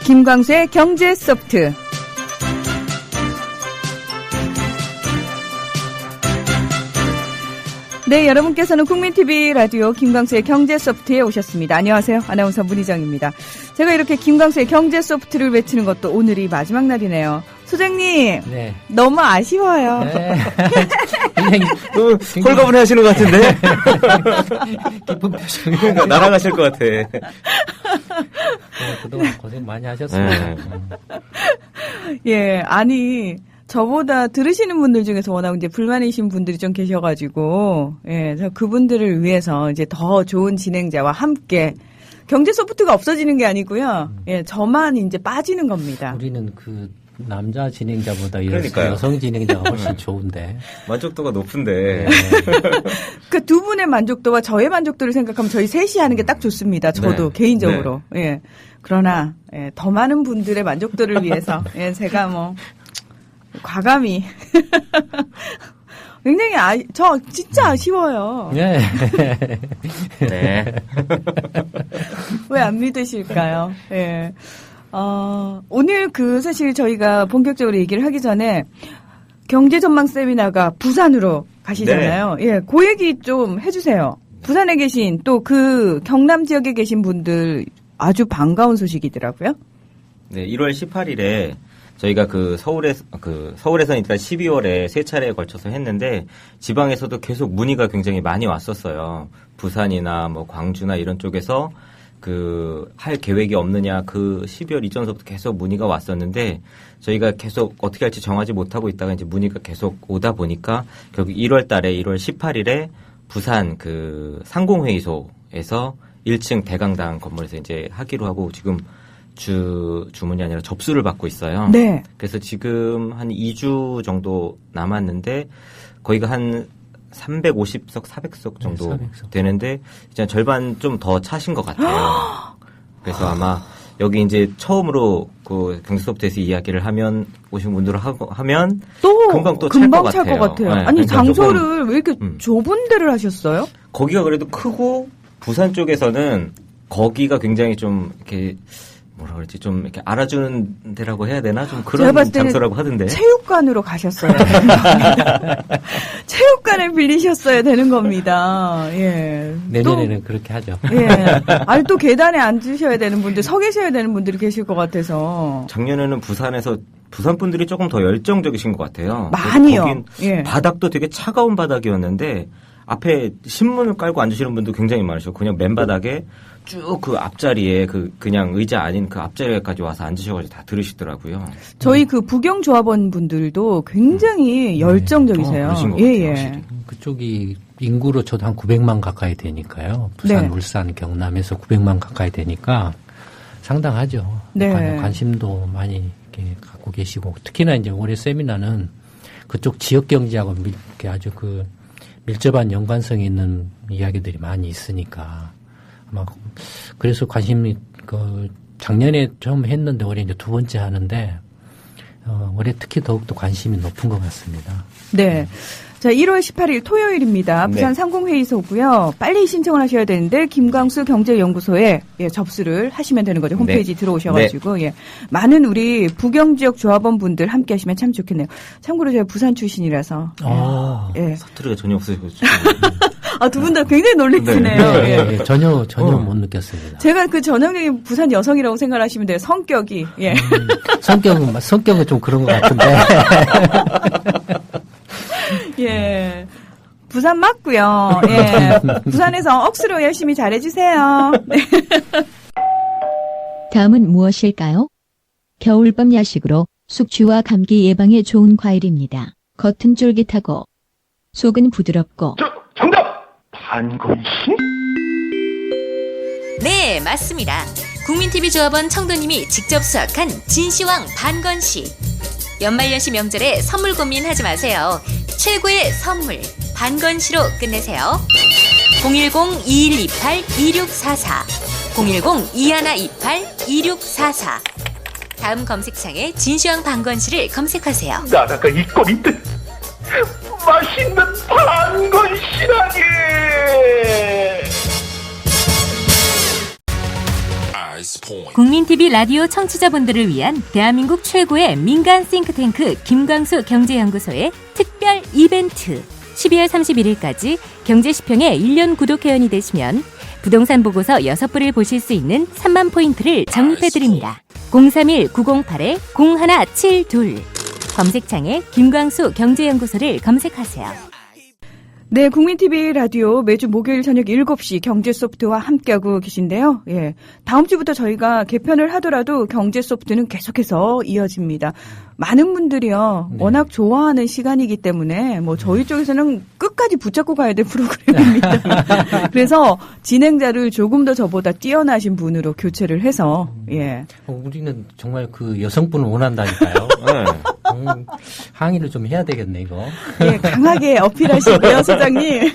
김광수의 경제 소프트. 네, 여러분께서는 국민TV 라디오 김광수의 경제 소프트에 오셨습니다. 안녕하세요. 아나운서 문희정입니다. 제가 이렇게 김광수의 경제 소프트를 외치는 것도 오늘이 마지막 날이네요. 소장님, 네. 너무 아쉬워요. 네. 굉장히 홀가분해 하시는 것 같은데? 기쁜 표정이. 그러니까 날아가실 것 같아. 네, 그동안 고생 많이 하셨습니다. 예, 아니, 저보다 들으시는 분들 중에서 워낙 이제 불만이신 분들이 좀 계셔가지고, 예, 저 그분들을 위해서 이제 더 좋은 진행자와 함께 경제 소프트가 없어지는 게 아니고요. 예, 저만 이제 빠지는 겁니다. 우리는 그 남자 진행자보다 그러니까요. 여성 진행자가 훨씬 좋은데. 만족도가 높은데. 네. 그 두 분의 만족도와 저의 만족도를 생각하면 저희 셋이 하는 게 딱 좋습니다. 저도 네. 개인적으로. 네. 예. 그러나, 예, 더 많은 분들의 만족도를 위해서, 예, 제가 뭐, 과감히. 굉장히 저 진짜 아쉬워요. 네. 네. 왜 안 믿으실까요? 예. 오늘 사실 저희가 본격적으로 얘기를 하기 전에 경제 전망 세미나가 부산으로 가시잖아요. 네. 예. 그 얘기 좀 해주세요. 부산에 계신 또 그 경남 지역에 계신 분들 아주 반가운 소식이더라고요. 네, 1월 18일에 저희가 서울에서는 일단 12월에 세 차례에 걸쳐서 했는데 지방에서도 계속 문의가 굉장히 많이 왔었어요. 부산이나 뭐 광주나 이런 쪽에서 할 계획이 없느냐, 12월 이전서부터 계속 문의가 왔었는데, 저희가 계속 어떻게 할지 정하지 못하고 있다가 이제 문의가 계속 오다 보니까, 결국 1월 18일에 부산 상공회의소에서 1층 대강당 건물에서 이제 하기로 하고, 지금 주문이 아니라 접수를 받고 있어요. 네. 그래서 지금 한 2주 정도 남았는데, 거기가 한 350석, 400석 정도 400석. 되는데 이제 절반 좀 더 차신 것 같아요. 그래서 아마 여기 이제 처음으로 경제소프트에서 이야기를 오신 분들 하면 또 금방 또 찰 것 같아요. 네, 아니 장소를 왜 이렇게 좁은 데를 하셨어요? 거기가 그래도 크고 부산 쪽에서는 거기가 굉장히 좀 이렇게 뭐라 그러지? 좀 이렇게 알아주는 데라고 해야 되나? 좀 그런 장소라고 하던데. 체육관으로 가셨어야 되는 겁니다. 체육관을 빌리셨어야 되는 겁니다. 예. 내년에는 그렇게 하죠. 예. 아니, 또 계단에 앉으셔야 되는 분들, 서 계셔야 되는 분들이 계실 것 같아서. 작년에는 부산에서 부산 분들이 조금 더 열정적이신 것 같아요. 많이요. 거긴 예. 바닥도 되게 차가운 바닥이었는데 앞에 신문을 깔고 앉으시는 분도 굉장히 많으시고 그냥 맨바닥에 쭉 그 앞자리에 그냥 의자 아닌 그 앞자리에까지 와서 앉으셔가지고 다 들으시더라고요. 저희 부경조합원 분들도 굉장히 열정적이세요. 그러신 것 예, 같아요, 예. 그쪽이 인구로 저도 한 900만 가까이 되니까요. 부산, 네. 울산, 경남에서 900만 가까이 되니까 상당하죠. 네. 관심도 많이 이렇게 갖고 계시고 특히나 이제 올해 세미나는 그쪽 지역 경제하고 이렇게 아주 밀접한 연관성이 있는 이야기들이 많이 있으니까 아마 그래서 관심이 작년에 처음 했는데 올해 이제 두 번째 하는데 올해 특히 더욱더 관심이 높은 것 같습니다. 네. 자, 1월 18일 토요일입니다. 부산 네. 상공회의소고요. 빨리 신청을 하셔야 되는데 김광수 경제연구소에 접수를 하시면 되는 거죠. 홈페이지 네. 들어오셔가지고 예. 많은 우리 부경지역 조합원 분들 함께 하시면 참 좋겠네요. 참고로 제가 부산 출신이라서 예. 사투리가 전혀 없으시고 두 분 다 굉장히 놀리시네요. 네, 예. 네, 전혀 못 느꼈습니다. 제가 전형적인 부산 여성이라고 생각하시면 돼요. 성격이 예. 성격은 좀 그런 것 같은데. 예. 부산 맞고요. 예. 부산에서 억수로 열심히 잘해주세요. 네. 다음은 무엇일까요? 겨울밤 야식으로 숙취와 감기 예방에 좋은 과일입니다. 겉은 쫄깃하고 속은 부드럽고. 정답! 반건심? 네, 맞습니다. 국민TV 조합원 청도님이 직접 수확한 진시황 반건시. 연말연시 명절에 선물 고민하지 마세요. 최고의 선물 반건시로 끝내세요. 010-2128-2644 010-2128-2644 다음 검색창에 진시황 반건시를 검색하세요. 나라가 있고 있듯 맛있는 반건시라니. 국민TV 라디오 청취자분들을 위한 대한민국 최고의 민간 싱크탱크 김광수 경제연구소의 특별 이벤트. 12월 31일까지 경제시평의 1년 구독 회원이 되시면 부동산 보고서 6부를 보실 수 있는 3만 포인트를 적립해드립니다. 031-908-0172 검색창에 김광수 경제연구소를 검색하세요. 네, 국민TV 라디오 매주 목요일 저녁 7시 경제소프트와 함께하고 계신데요. 예. 다음 주부터 저희가 개편을 하더라도 경제소프트는 계속해서 이어집니다. 많은 분들이요, 네. 워낙 좋아하는 시간이기 때문에 뭐 저희 쪽에서는 끝까지 붙잡고 가야 될 프로그램입니다. 그래서 진행자를 조금 더 저보다 뛰어나신 분으로 교체를 해서, 예. 우리는 정말 그 여성분을 원한다니까요. 네. 항의를 좀 해야 되겠네, 이거. 예, 강하게 어필하시고요, 소장님.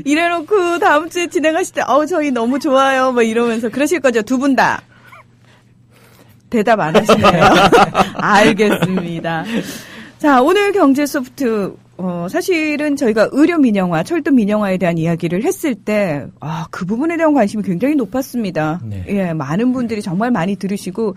이래놓고 다음 주에 진행하실 때, 저희 너무 좋아요, 뭐 이러면서 그러실 거죠, 두 분 다. 대답 안 하시네요. 알겠습니다. 자, 오늘 경제 소프트, 사실은 저희가 의료 민영화, 철도 민영화에 대한 이야기를 했을 때, 그 부분에 대한 관심이 굉장히 높았습니다. 네. 예, 많은 분들이 정말 많이 들으시고,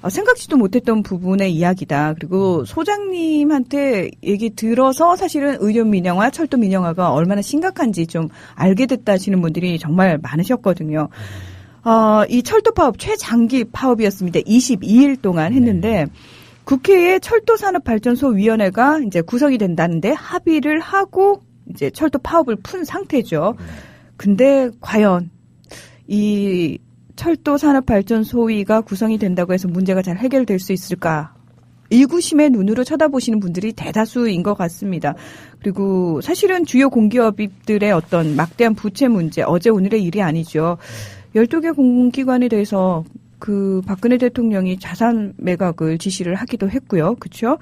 생각지도 못했던 부분의 이야기다. 그리고 소장님한테 얘기 들어서 사실은 의료 민영화, 철도 민영화가 얼마나 심각한지 좀 알게 됐다 하시는 분들이 정말 많으셨거든요. 이 철도 파업 최장기 파업이었습니다. 22일 동안 했는데 국회에 철도산업발전소위원회가 이제 구성이 된다는데 합의를 하고 이제 철도 파업을 푼 상태죠. 근데 과연 이 철도산업발전소위가 구성이 된다고 해서 문제가 잘 해결될 수 있을까? 일구심의 눈으로 쳐다보시는 분들이 대다수인 것 같습니다. 그리고 사실은 주요 공기업들의 어떤 막대한 부채 문제, 어제 오늘의 일이 아니죠. 12개 공기관에 대해서 그 박근혜 대통령이 자산 매각을 지시를 하기도 했고요. 그렇죠?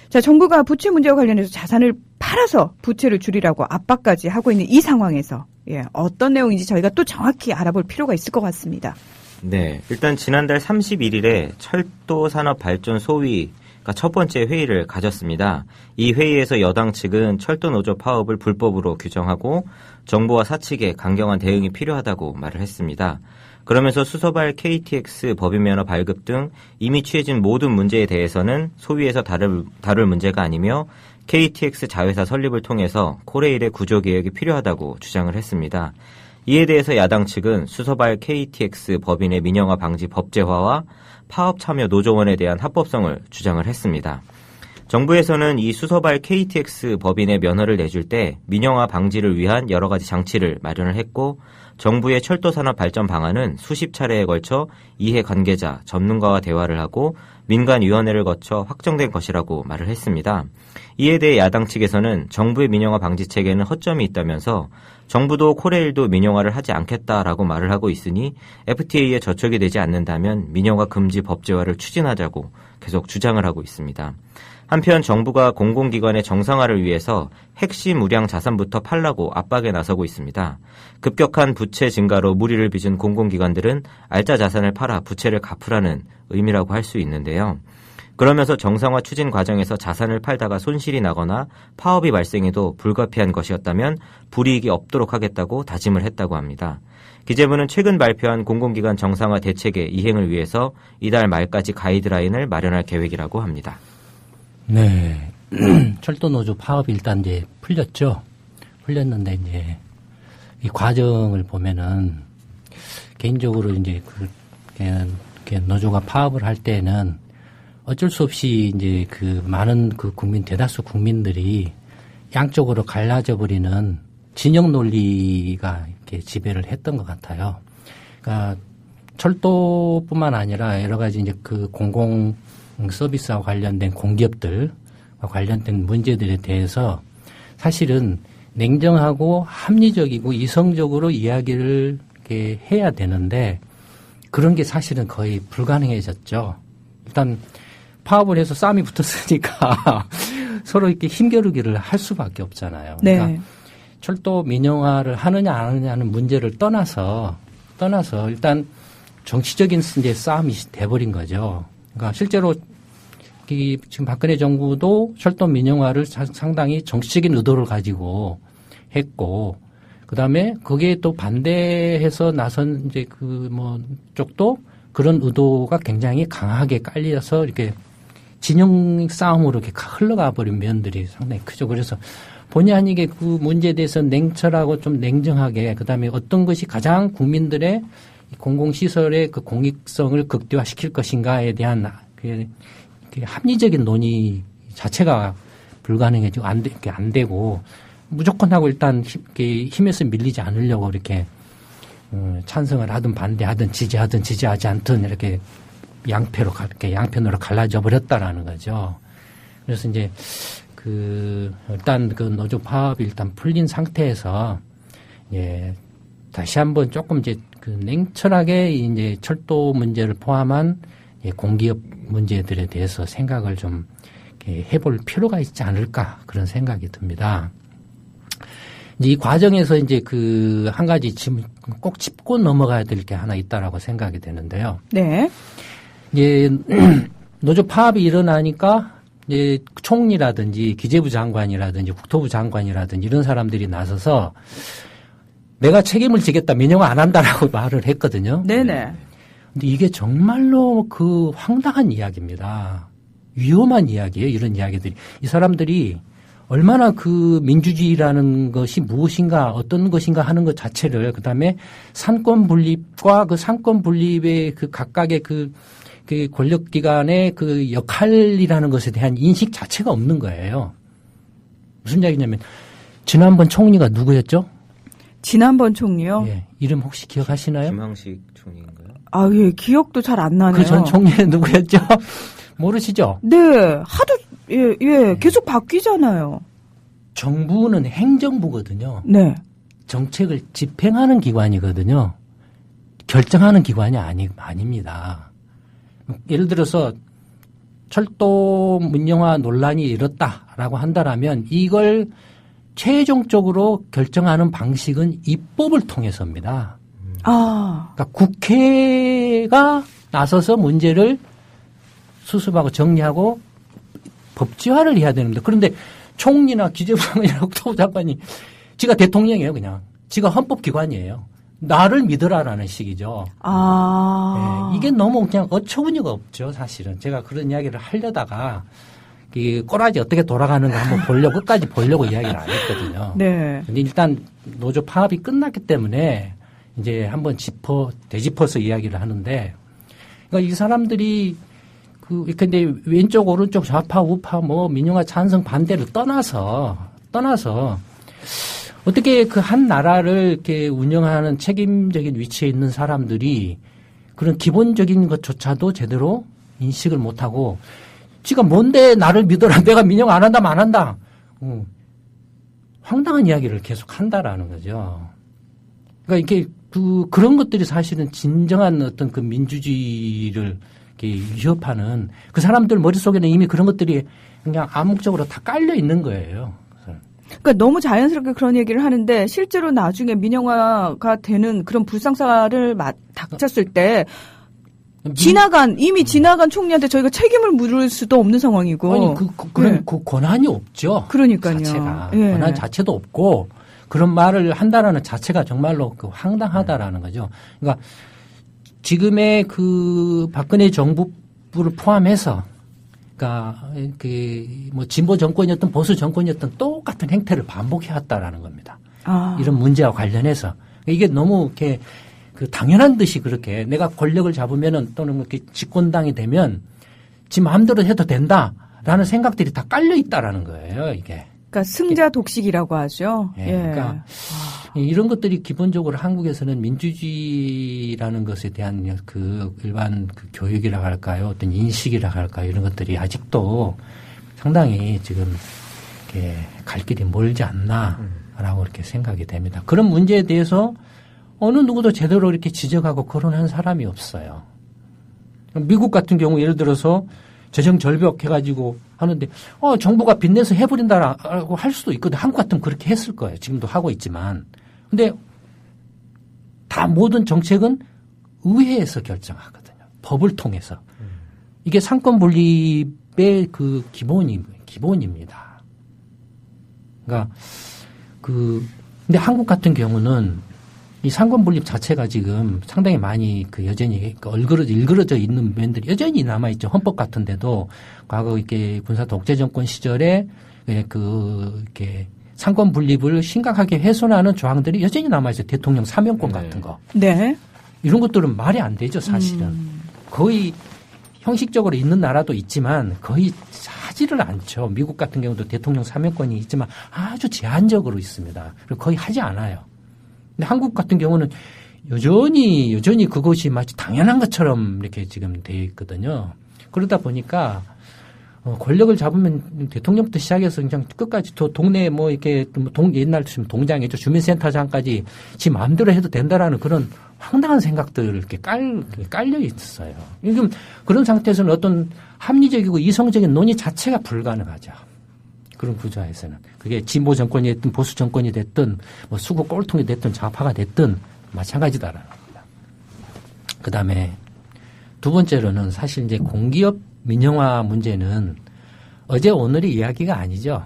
자, 정부가 부채 문제와 관련해서 자산을 팔아서 부채를 줄이라고 압박까지 하고 있는 이 상황에서 어떤 내용인지 저희가 또 정확히 알아볼 필요가 있을 것 같습니다. 네, 일단 지난달 31일에 철도산업발전소위가 첫 번째 회의를 가졌습니다. 이 회의에서 여당 측은 철도노조 파업을 불법으로 규정하고 정부와 사측에 강경한 대응이 필요하다고 말을 했습니다. 그러면서 수서발 KTX 법인면허 발급 등 이미 취해진 모든 문제에 대해서는 소위에서 다룰 문제가 아니며 KTX 자회사 설립을 통해서 코레일의 구조개혁이 필요하다고 주장을 했습니다. 이에 대해서 야당 측은 수서발 KTX 법인의 민영화 방지 법제화와 파업 참여 노조원에 대한 합법성을 주장을 했습니다. 정부에서는 이 수서발 KTX 법인의 면허를 내줄 때 민영화 방지를 위한 여러 가지 장치를 마련을 했고 정부의 철도산업 발전 방안은 수십 차례에 걸쳐 이해 관계자, 전문가와 대화를 하고 민간위원회를 거쳐 확정된 것이라고 말을 했습니다. 이에 대해 야당 측에서는 정부의 민영화 방지 체계는 허점이 있다면서 정부도 코레일도 민영화를 하지 않겠다라고 말을 하고 있으니 FTA에 저촉이 되지 않는다면 민영화 금지 법제화를 추진하자고 계속 주장을 하고 있습니다. 한편 정부가 공공기관의 정상화를 위해서 핵심 우량 자산부터 팔라고 압박에 나서고 있습니다. 급격한 부채 증가로 무리를 빚은 공공기관들은 알짜 자산을 팔아 부채를 갚으라는 의미라고 할 수 있는데요. 그러면서 정상화 추진 과정에서 자산을 팔다가 손실이 나거나 파업이 발생해도 불가피한 것이었다면 불이익이 없도록 하겠다고 다짐을 했다고 합니다. 기재부는 최근 발표한 공공기관 정상화 대책의 이행을 위해서 이달 말까지 가이드라인을 마련할 계획이라고 합니다. 네. 철도노조 파업이 일단 이제 풀렸죠. 풀렸는데 이제 이 과정을 보면은 개인적으로 이제 그 노조가 파업을 할 때는 어쩔 수 없이 이제 그 많은 그 대다수 국민들이 양쪽으로 갈라져 버리는 진영 논리가 이렇게 지배를 했던 것 같아요. 그러니까 철도뿐만 아니라 여러 가지 이제 그 공공 서비스와 관련된 공기업들과 관련된 문제들에 대해서 사실은 냉정하고 합리적이고 이성적으로 이야기를 이렇게 해야 되는데 그런 게 사실은 거의 불가능해졌죠. 일단 파업을 해서 싸움이 붙었으니까 서로 이렇게 힘겨루기를 할 수밖에 없잖아요. 네. 그러니까 철도 민영화를 하느냐 안 하느냐는 문제를 떠나서 일단 정치적인 이제 싸움이 돼버린 거죠. 그러니까 실제로 지금 박근혜 정부도 철도 민영화를 상당히 정치적인 의도를 가지고 했고 그다음에 거기에 또 반대해서 나선 이제 그 뭐 쪽도 그런 의도가 굉장히 강하게 깔려서 이렇게 진영 싸움으로 이렇게 흘러가 버린 면들이 상당히 크죠. 그래서 본의 아니게 그 문제에 대해서 냉철하고 좀 냉정하게 그다음에 어떤 것이 가장 국민들의 공공시설의 그 공익성을 극대화시킬 것인가에 대한 그 합리적인 논의 자체가 불가능해지고 안 되고 무조건 하고 일단 힘에서 밀리지 않으려고 이렇게 찬성을 하든 반대하든 지지하지 않든 이렇게 양편으로 갈라져 버렸다라는 거죠. 그래서 이제 일단 그 노조 파업이 일단 풀린 상태에서 예, 다시 한번 조금 이제 그 냉철하게 이제 철도 문제를 포함한 예, 공기업 문제들에 대해서 생각을 좀 해볼 필요가 있지 않을까 그런 생각이 듭니다. 이제 이 과정에서 이제 그 한 가지 지금 꼭 짚고 넘어가야 될 게 하나 있다라고 생각이 되는데요. 네. 이제 노조 파업이 일어나니까 이제 총리라든지 기재부 장관이라든지 국토부 장관이라든지 이런 사람들이 나서서 내가 책임을 지겠다, 민영 안 한다라고 말을 했거든요. 네네. 근데 이게 정말로 그 황당한 이야기입니다. 위험한 이야기예요. 이런 이야기들이. 이 사람들이 얼마나 그 민주주의라는 것이 무엇인가 어떤 것인가 하는 것 자체를 그다음에 상권 분립과 그 상권 분립의 그 각각의 그 권력기관의 그 역할이라는 것에 대한 인식 자체가 없는 거예요. 무슨 이야기냐면 지난번 총리가 누구였죠? 지난번 총리요? 예. 이름 혹시 기억하시나요? 김황식 총리인가요? 아, 예, 기억도 잘 안 나네요. 그 전 총리는 누구였죠? 모르시죠? 네, 하도 계속 바뀌잖아요. 정부는 행정부거든요. 네. 정책을 집행하는 기관이거든요. 결정하는 기관이 아닙니다. 예를 들어서 철도 민영화 논란이 일었다라고 한다라면 이걸 최종적으로 결정하는 방식은 입법을 통해서입니다. 아. 그러니까 국회가 나서서 문제를 수습하고 정리하고 법제화를 해야 되는데 그런데 총리나 기재부 장관이나 국토부 장관이 지가 대통령이에요. 그냥. 지가 헌법기관이에요. 나를 믿으라라는 식이죠. 아. 네, 이게 너무 그냥 어처구니가 없죠. 사실은. 제가 그런 이야기를 하려다가 이 꼬라지 어떻게 돌아가는가 한번 보려고 끝까지 보려고 이야기를 안 했거든요. 네. 근데 일단 노조 파업이 끝났기 때문에 이제 한번 되짚어서 이야기를 하는데 그러니까 이 사람들이 근데 왼쪽, 오른쪽, 좌파, 우파, 뭐, 민영화 찬성 반대를 떠나서 어떻게 그 한 나라를 이렇게 운영하는 책임적인 위치에 있는 사람들이 그런 기본적인 것조차도 제대로 인식을 못하고 지가 뭔데 나를 믿어라. 내가 민영 안 한다면 안 한다. 황당한 이야기를 계속 한다라는 거죠. 그러니까 이게 그런 것들이 사실은 진정한 어떤 그 민주주의를 위협하는 그 사람들 머릿속에는 이미 그런 것들이 그냥 암묵적으로 다 깔려 있는 거예요. 그러니까 너무 자연스럽게 그런 얘기를 하는데 실제로 나중에 민영화가 되는 그런 불상사를 닥쳤을 때 이미 지나간 총리한테 저희가 책임을 물을 수도 없는 상황이고. 아니, 그 권한이 없죠. 그러니까요. 자체가. 예. 권한 자체도 없고 그런 말을 한다라는 자체가 정말로 그 황당하다라는 거죠. 그러니까 지금의 그 박근혜 정부를 포함해서 그러니까 뭐 진보 정권이었던 보수 정권이었던 똑같은 행태를 반복해 왔다라는 겁니다. 아. 이런 문제와 관련해서 이게 너무 이렇게 그 당연한 듯이 그렇게 내가 권력을 잡으면은 또는 이렇게 집권당이 되면 지 마음대로 해도 된다라는 생각들이 다 깔려 있다라는 거예요. 이게. 그러니까 승자 독식이라고 하죠. 예. 그러니까 이런 것들이 기본적으로 한국에서는 민주주의라는 것에 대한 그 일반 그 교육이라고 할까요? 어떤 인식이라고 할까요? 이런 것들이 아직도 상당히 지금 이렇게 갈 길이 멀지 않나라고 이렇게 생각이 됩니다. 그런 문제에 대해서 어느 누구도 제대로 이렇게 지적하고 거론한 사람이 없어요. 미국 같은 경우 예를 들어서 재정 절벽 해가지고 하는데 정부가 빚내서 해버린다라고 할 수도 있거든. 한국 같으면 그렇게 했을 거예요. 지금도 하고 있지만. 근데 다 모든 정책은 의회에서 결정하거든요. 법을 통해서. 이게 상권 분립의 그 기본입니다. 그러니까 근데 한국 같은 경우는 이 상권 분립 자체가 지금 상당히 많이 그 여전히 일그러져 있는 면들이 여전히 남아있죠. 헌법 같은데도 과거 이렇게 군사 독재 정권 시절에 이렇게 상권 분립을 심각하게 훼손하는 조항들이 여전히 남아있어요. 대통령 사면권 같은 거. 네. 이런 것들은 말이 안 되죠, 사실은. 거의 형식적으로 있는 나라도 있지만 거의 하지를 않죠. 미국 같은 경우도 대통령 사면권이 있지만 아주 제한적으로 있습니다. 그리고 거의 하지 않아요. 근데 한국 같은 경우는 여전히 그것이 마치 당연한 것처럼 이렇게 지금 되어 있거든요. 그러다 보니까 권력을 잡으면 대통령부터 시작해서 그냥 끝까지 동네 뭐 이렇게 옛날 동장이죠. 주민센터장까지 지 마음대로 해도 된다라는 그런 황당한 생각들 이렇게 깔려 있어요. 지금 그런 상태에서는 어떤 합리적이고 이성적인 논의 자체가 불가능하죠. 그런 구조에서는. 그게 진보 정권이 됐든 보수 정권이 됐든 뭐 수구 꼴통이 됐든 좌파가 됐든 마찬가지다라는 겁니다. 그 다음에 두 번째로는 사실 이제 공기업 민영화 문제는 어제 오늘의 이야기가 아니죠.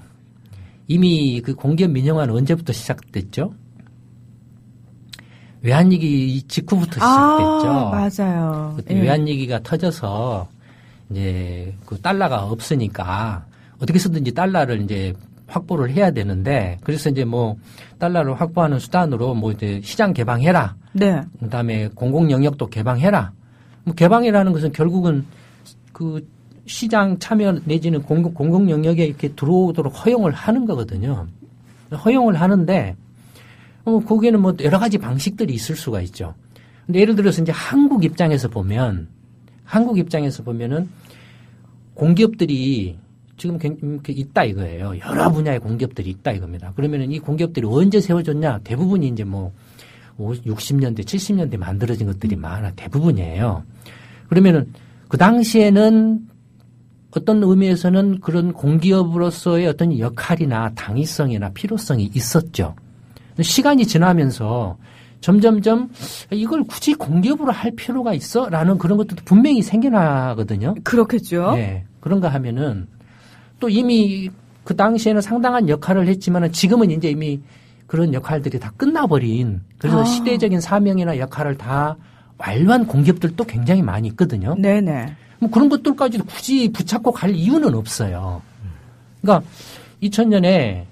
이미 그 공기업 민영화는 언제부터 시작됐죠? 외환위기 직후부터 시작됐죠. 맞아요. 그때 외환위기가 터져서 이제 그 달러가 없으니까 어떻게 해서든지 달러를 이제 확보를 해야 되는데 그래서 이제 뭐 달러를 확보하는 수단으로 뭐 이제 시장 개방해라. 네. 그다음에 공공 영역도 개방해라. 뭐 개방이라는 것은 결국은 그 시장 참여 내지는 공공 영역에 이렇게 들어오도록 허용을 하는 거거든요. 허용을 하는데 거기에는 뭐 여러 가지 방식들이 있을 수가 있죠. 근데 예를 들어서 이제 한국 입장에서 보면은 공기업들이 지금 있다 이거예요. 여러 분야의 공기업들이 있다 이겁니다. 그러면은 이 공기업들이 언제 세워졌냐? 대부분이 이제 뭐 60년대, 70년대 만들어진 것들이 많아. 대부분이에요. 그러면은 그 당시에는 어떤 의미에서는 그런 공기업으로서의 어떤 역할이나 당위성이나 필요성이 있었죠. 시간이 지나면서 점점점 이걸 굳이 공기업으로 할 필요가 있어? 라는 그런 것들도 분명히 생겨나거든요. 그렇겠죠. 네. 그런가 하면은 또 이미 그 당시에는 상당한 역할을 했지만은 지금은 이제 이미 그런 역할들이 다 끝나버린 그래서 시대적인 사명이나 역할을 다 완료한 공기업들도 굉장히 많이 있거든요. 네네. 뭐 그런 것들까지도 굳이 붙잡고 갈 이유는 없어요. 그러니까 2000년에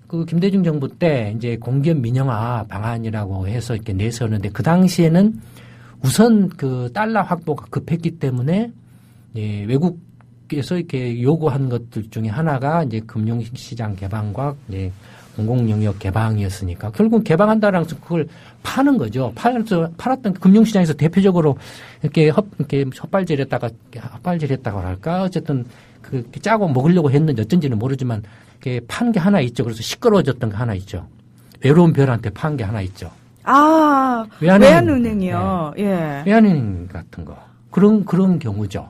그 김대중 정부 때 이제 공기업 민영화 방안이라고 해서 이렇게 내세웠는데 그 당시에는 우선 그 달러 확보가 급했기 때문에 예, 외국에서 이렇게 요구한 것들 중에 하나가 이제 금융시장 개방과 이제 공공 영역 개방이었으니까 결국 개방한다라는 그걸 파는 거죠. 팔았던 금융시장에서 대표적으로 이렇게 헛발질했다고 할까 어쨌든 그 짜고 먹으려고 했는지 어쩐지는 모르지만 이렇게 판 게 하나 있죠. 그래서 시끄러워졌던 게 하나 있죠. 외로운 별한테 판 게 하나 있죠. 외환은행이요. 네. 예. 외환은행 같은 거 그런 경우죠.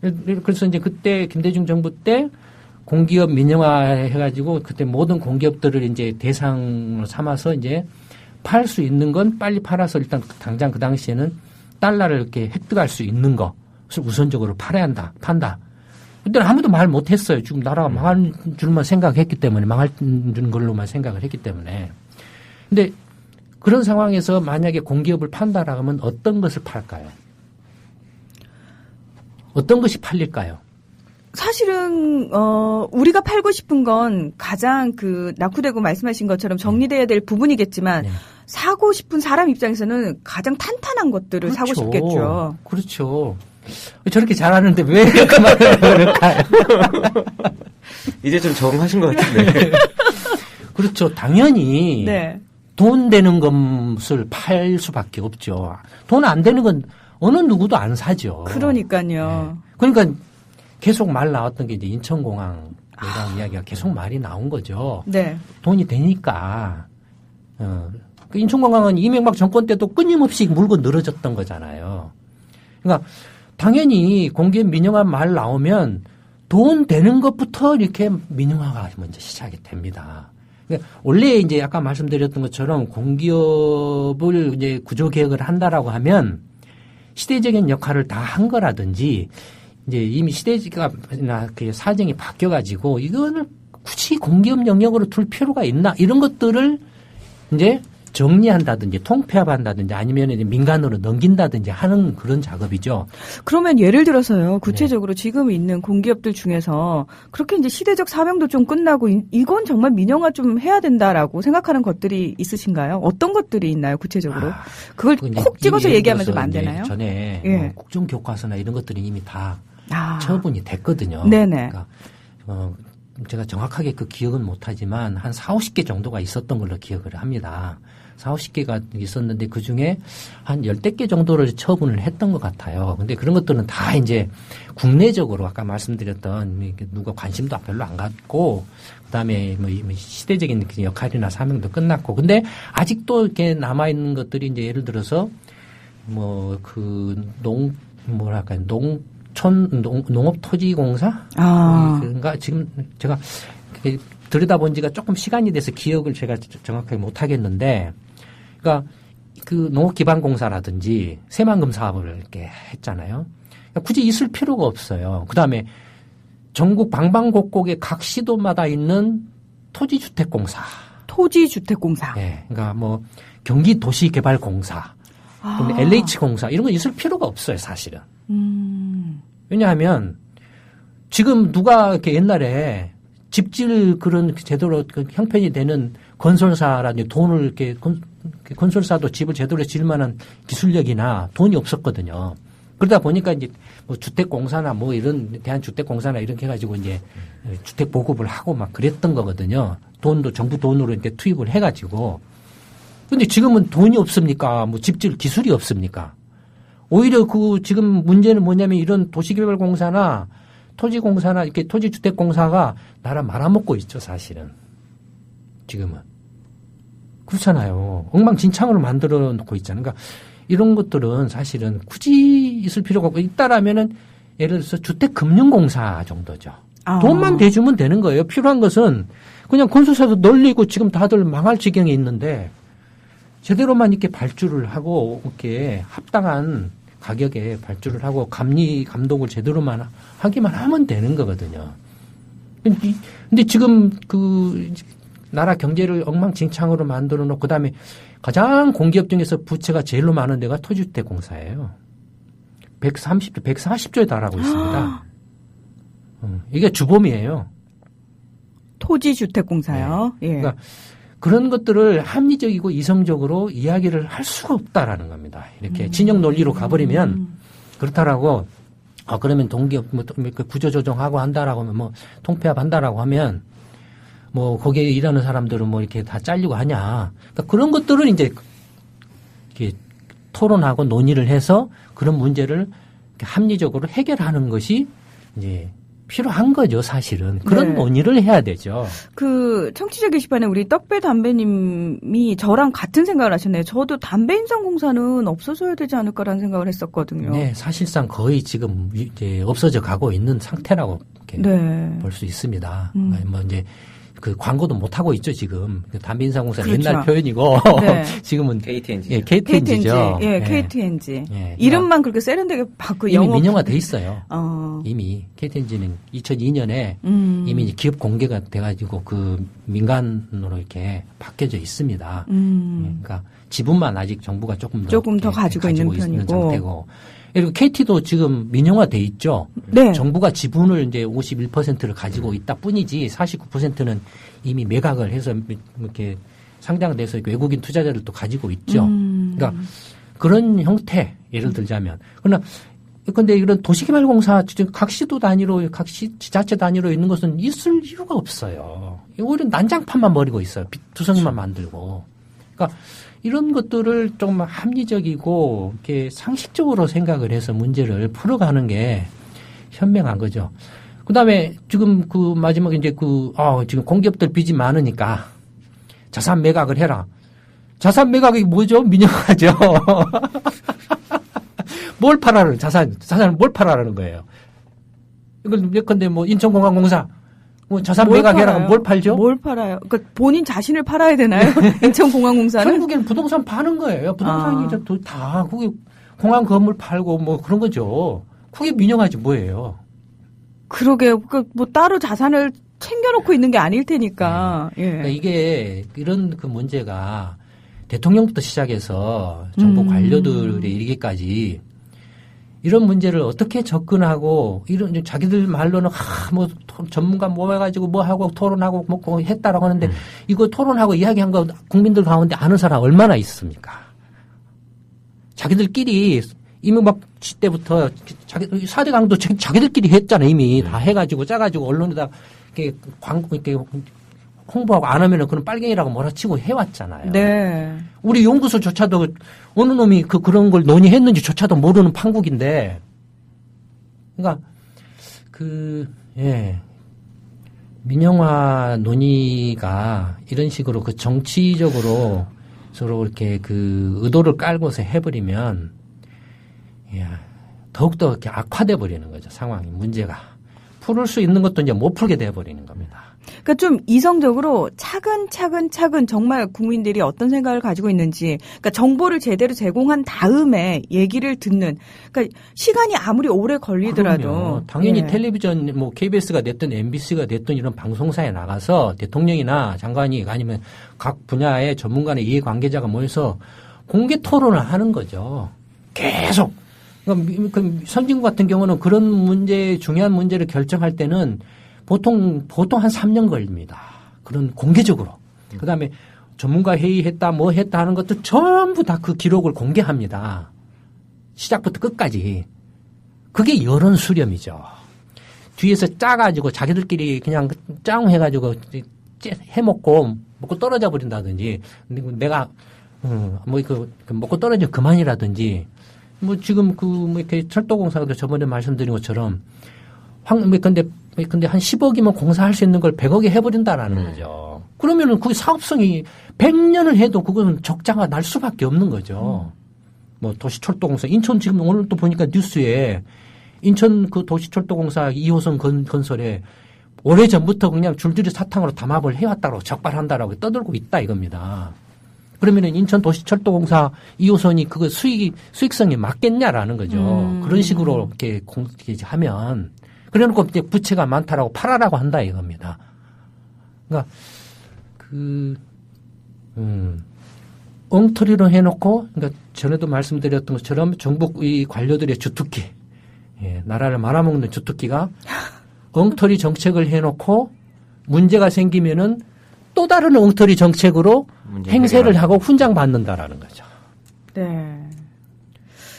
그래서 이제 그때 김대중 정부 때 공기업 민영화 해가지고 그때 모든 공기업들을 이제 대상으로 삼아서 이제 팔 수 있는 건 빨리 팔아서 일단 당장 그 당시에는 달러를 이렇게 획득할 수 있는 것을 우선적으로 팔아야 한다, 판다. 그때는 아무도 말 못했어요. 지금 나라가 망할 줄만 생각했기 때문에 망할 걸로만 생각을 했기 때문에. 근데 그런 상황에서 만약에 공기업을 판다라고 하면 어떤 것을 팔까요? 어떤 것이 팔릴까요? 사실은 우리가 팔고 싶은 건 가장 그 낙후되고 말씀하신 것처럼 정리돼야 될 부분이겠지만 네. 사고 싶은 사람 입장에서는 가장 탄탄한 것들을 사고 싶겠죠. 그렇죠. 저렇게 잘하는데 왜 그 말을 그럴까요? 이제 좀 적응하신 것 같은데. 그렇죠. 당연히 네. 돈 되는 것을 팔 수밖에 없죠. 돈 안 되는 건 어느 누구도 안 사죠. 그러니까요. 네. 그러니까 계속 말 나왔던 게 이제 인천공항 이런 이야기가 계속 말이 나온 거죠. 네. 돈이 되니까. 그 인천공항은 이명박 정권 때도 끊임없이 물고 늘어졌던 거잖아요. 그러니까 당연히 공기업 민영화 말 나오면 돈 되는 것부터 이렇게 민영화가 먼저 시작이 됩니다. 그러니까 원래 이제 아까 말씀드렸던 것처럼 공기업을 이제 구조 개혁을 한다라고 하면 시대적인 역할을 다 한 거라든지 이제 이미 시대가 그 사정이 바뀌어가지고 이거는 굳이 공기업 영역으로 둘 필요가 있나 이런 것들을 이제 정리한다든지 통폐합한다든지 아니면 이제 민간으로 넘긴다든지 하는 그런 작업이죠. 그러면 예를 들어서요. 구체적으로 지금 있는 공기업들 중에서 그렇게 이제 시대적 사명도 좀 끝나고 이건 정말 민영화 좀 해야 된다라고 생각하는 것들이 있으신가요? 어떤 것들이 있나요? 구체적으로? 그걸 콕 찍어서 얘기하면 좀 안 되나요? 전에 예. 뭐 국정교과서나 이런 것들이 이미 다 처분이 됐거든요. 네네. 그러니까 제가 정확하게 그 기억은 못하지만 한 40, 50개 정도가 있었던 걸로 기억을 합니다. 40, 50개가 있었는데 그중에 한 10대 개 정도를 처분을 했던 것 같아요. 근데 그런 것들은 다 이제 국내적으로 아까 말씀드렸던 누가 관심도 별로 안 갖고 그다음에 뭐 시대적인 역할이나 사명도 끝났고 근데 아직도 이렇게 남아있는 것들이 이제 예를 들어서 뭐 그 농업토지공사? 그런가 지금 제가 들여다본 지가 조금 시간이 돼서 기억을 제가 정확하게 못 하겠는데, 그러니까 그 농업기반공사라든지 새만금 사업을 이렇게 했잖아요. 그러니까 굳이 있을 필요가 없어요. 그 다음에 전국 방방곡곡의 각 시도마다 있는 토지주택공사. 토지주택공사. 네, 그러니까 뭐 경기도시개발공사, LH공사 이런 거 있을 필요가 없어요, 사실은. 왜냐하면 지금 누가 이렇게 옛날에 집질 그런 제대로 그 형편이 되는 건설사라든지 돈을 이렇게 건설사도 집을 제대로 지을 만한 기술력이나 돈이 없었거든요. 그러다 보니까 이제 뭐 주택공사나 뭐 이런 대한주택공사나 이렇게 해가지고 이제 주택 보급을 하고 막 그랬던 거거든요. 돈도 정부 돈으로 이렇게 투입을 해가지고. 근데 지금은 돈이 없습니까? 뭐 집질 기술이 없습니까? 오히려 그 지금 문제는 뭐냐면 이런 도시개발공사나 토지공사나 이렇게 토지주택공사가 나라 말아먹고 있죠, 사실은. 지금은. 그렇잖아요. 엉망진창으로 만들어 놓고 있잖아요. 그러니까 이런 것들은 사실은 굳이 있을 필요가 없고 있다라면은 예를 들어서 주택금융공사 정도죠. 돈만 대주면 되는 거예요. 필요한 것은 그냥 건설사도 널리고 지금 다들 망할 지경에 있는데 제대로만 이렇게 발주를 하고 이렇게 합당한 가격에 발주를 하고 감독을 제대로만 하기만 하면 되는 거거든요. 근데 지금 그 나라 경제를 엉망진창으로 만들어 놓고 그다음에 가장 공기업 중에서 부채가 제일로 많은 데가 토지주택공사예요. 130조, 140조에 달하고 있습니다. 이게 주범이에요. 토지주택공사요. 네. 예. 그러니까 그런 것들을 합리적이고 이성적으로 이야기를 할 수가 없다라는 겁니다. 이렇게 진영 논리로 가버리면 그렇다라고 그러면 동기업 뭐 구조조정하고 한다라고 하면 뭐 통폐합한다라고 하면 뭐 거기에 일하는 사람들은 뭐 이렇게 다 잘리고 하냐. 그러니까 그런 것들을 이제 이렇게 토론하고 논의를 해서 그런 문제를 이렇게 합리적으로 해결하는 것이 이제 필요한 거죠, 사실은. 그런 논의를 해야 되죠. 그 청취자 게시판에 우리 떡배 담배님이 저랑 같은 생각을 하셨네요. 저도 담배 인상공사는 없어져야 되지 않을까라는 생각을 했었거든요. 네, 사실상 거의 지금 이제 없어져 가고 있는 상태라고 볼 수 있습니다. 뭐 이제 그 광고도 못 하고 있죠, 지금. 담배 인상공사는 그렇죠. 옛날 표현이고 지금은 KTNG. 예, KTNG죠. 예, KTNG. 이름만 그렇게 세련되게 바꾸고 이미 민영화 돼 있어요. 어. 이미 KTNG는 2002년에 이미 기업 공개가 돼가지고 그 민간으로 이렇게 바뀌어져 있습니다. 그러니까 지분만 아직 정부가 조금 더 가지고 있는 편이고. 상태고. 그리고 KT도 지금 민영화 돼 있죠. 네. 정부가 지분을 이제 51%를 가지고 있다 뿐이지 49%는 이미 매각을 해서 이렇게 상장돼서 외국인 투자자를 또 가지고 있죠. 그러니까 그런 형태 예를 들자면 그러나 근데 이런 도시개발공사 각 시도 단위로 각 지자체 단위로 있는 것은 있을 이유가 없어요. 오히려 난장판만 벌이고 있어요. 두성이만 만들고. 그러니까 이런 것들을 좀 합리적이고 이렇게 상식적으로 생각을 해서 문제를 풀어가는 게 현명한 거죠. 그다음에 지금 그 마지막에 이제 지금 공기업들 빚이 많으니까 자산 매각을 해라. 자산 매각이 뭐죠? 민영화죠. 뭘 팔아라는 자산을 뭘 팔아라는 거예요. 이건 예컨대 뭐 인천공항공사 뭐 자산 매각해라. 뭘 팔죠? 뭘 팔아요? 그러니까 본인 자신을 팔아야 되나요? 인천공항공사는? 한국에는 부동산 파는 거예요. 부동산이 다 그게 공항 건물 팔고 뭐 그런 거죠. 그게 민영화지 뭐예요. 그러게요. 뭐 따로 자산을 챙겨놓고 있는 게 아닐 테니까. 예. 그러니까 이게 이런 그 문제가 대통령부터 시작해서 정부 관료들에 이르기까지 이런 문제를 어떻게 접근하고 이런 자기들 말로는 뭐 전문가 모아가지고 뭐 하고 토론하고 뭐 했다라고 하는데 이거 토론하고 이야기한 거 국민들 가운데 아는 사람 얼마나 있습니까? 자기들끼리 이명박 때부터 자기 4대 강도 자기들끼리 했잖아 이미 다 해가지고 짜가지고 언론에다 이렇게 광고 이렇게 홍보하고 안 하면은 그런 빨갱이라고 몰아치고 해왔잖아요. 네. 우리 연구소조차도 어느 놈이 그런 걸 논의했는지조차도 모르는 판국인데, 그러니까 민영화 논의가 이런 식으로 그 정치적으로 서로 이렇게 그 의도를 깔고서 해버리면, 더욱더 이렇게 악화돼 버리는 거죠 상황이 문제가 풀을 수 있는 것도 이제 못 풀게 돼 버리는 겁니다. 그러니까 좀 이성적으로 차근차근 정말 국민들이 어떤 생각을 가지고 있는지, 그러니까 정보를 제대로 제공한 다음에 얘기를 듣는, 그러니까 시간이 아무리 오래 걸리더라도 그럼요. 당연히 텔레비전 뭐 KBS가 됐든 MBC가 됐든 이런 방송사에 나가서 대통령이나 장관이 아니면 각 분야의 전문가나 이해관계자가 모여서 공개 토론을 하는 거죠. 계속. 그러니까 선진국 같은 경우는 그런 문제, 중요한 문제를 결정할 때는 보통 한 3년 걸립니다. 그런 공개적으로. 그 다음에 전문가 회의했다, 뭐 했다 하는 것도 전부 다 그 기록을 공개합니다. 시작부터 끝까지. 그게 여론 수렴이죠. 뒤에서 짜가지고 자기들끼리 그냥 짱 해가지고 해먹고 먹고 떨어져 버린다든지, 내가, 먹고 떨어지면 그만이라든지, 뭐 지금 뭐 이렇게 철도공사도 저번에 말씀드린 것처럼 근데 한 10억이면 공사할 수 있는 걸 100억에 해버린다라는 거죠. 그러면은 그 사업성이 100년을 해도 그건 적자가 날 수밖에 없는 거죠. 뭐 도시철도공사 인천 지금 오늘 또 보니까 뉴스에 인천 그 도시철도공사 2호선 건설에 오래전부터 그냥 줄줄이 사탕으로 담합을 해왔다고 적발한다라고 떠들고 있다 이겁니다. 그러면은 인천 도시철도공사 2호선이 그거 수익성이 맞겠냐라는 거죠. 그런 식으로 이렇게 하면. 그래 놓고 이제 부채가 많다라고 팔아라고 한다 이겁니다. 그러니까 엉터리로 해놓고, 그러니까 전에도 말씀드렸던 것처럼 정부 이 관료들의 주특기, 나라를 말아먹는 주특기가 엉터리 정책을 해놓고 문제가 생기면은 또 다른 엉터리 정책으로 행세를 하고 훈장받는다라는 거죠. 네.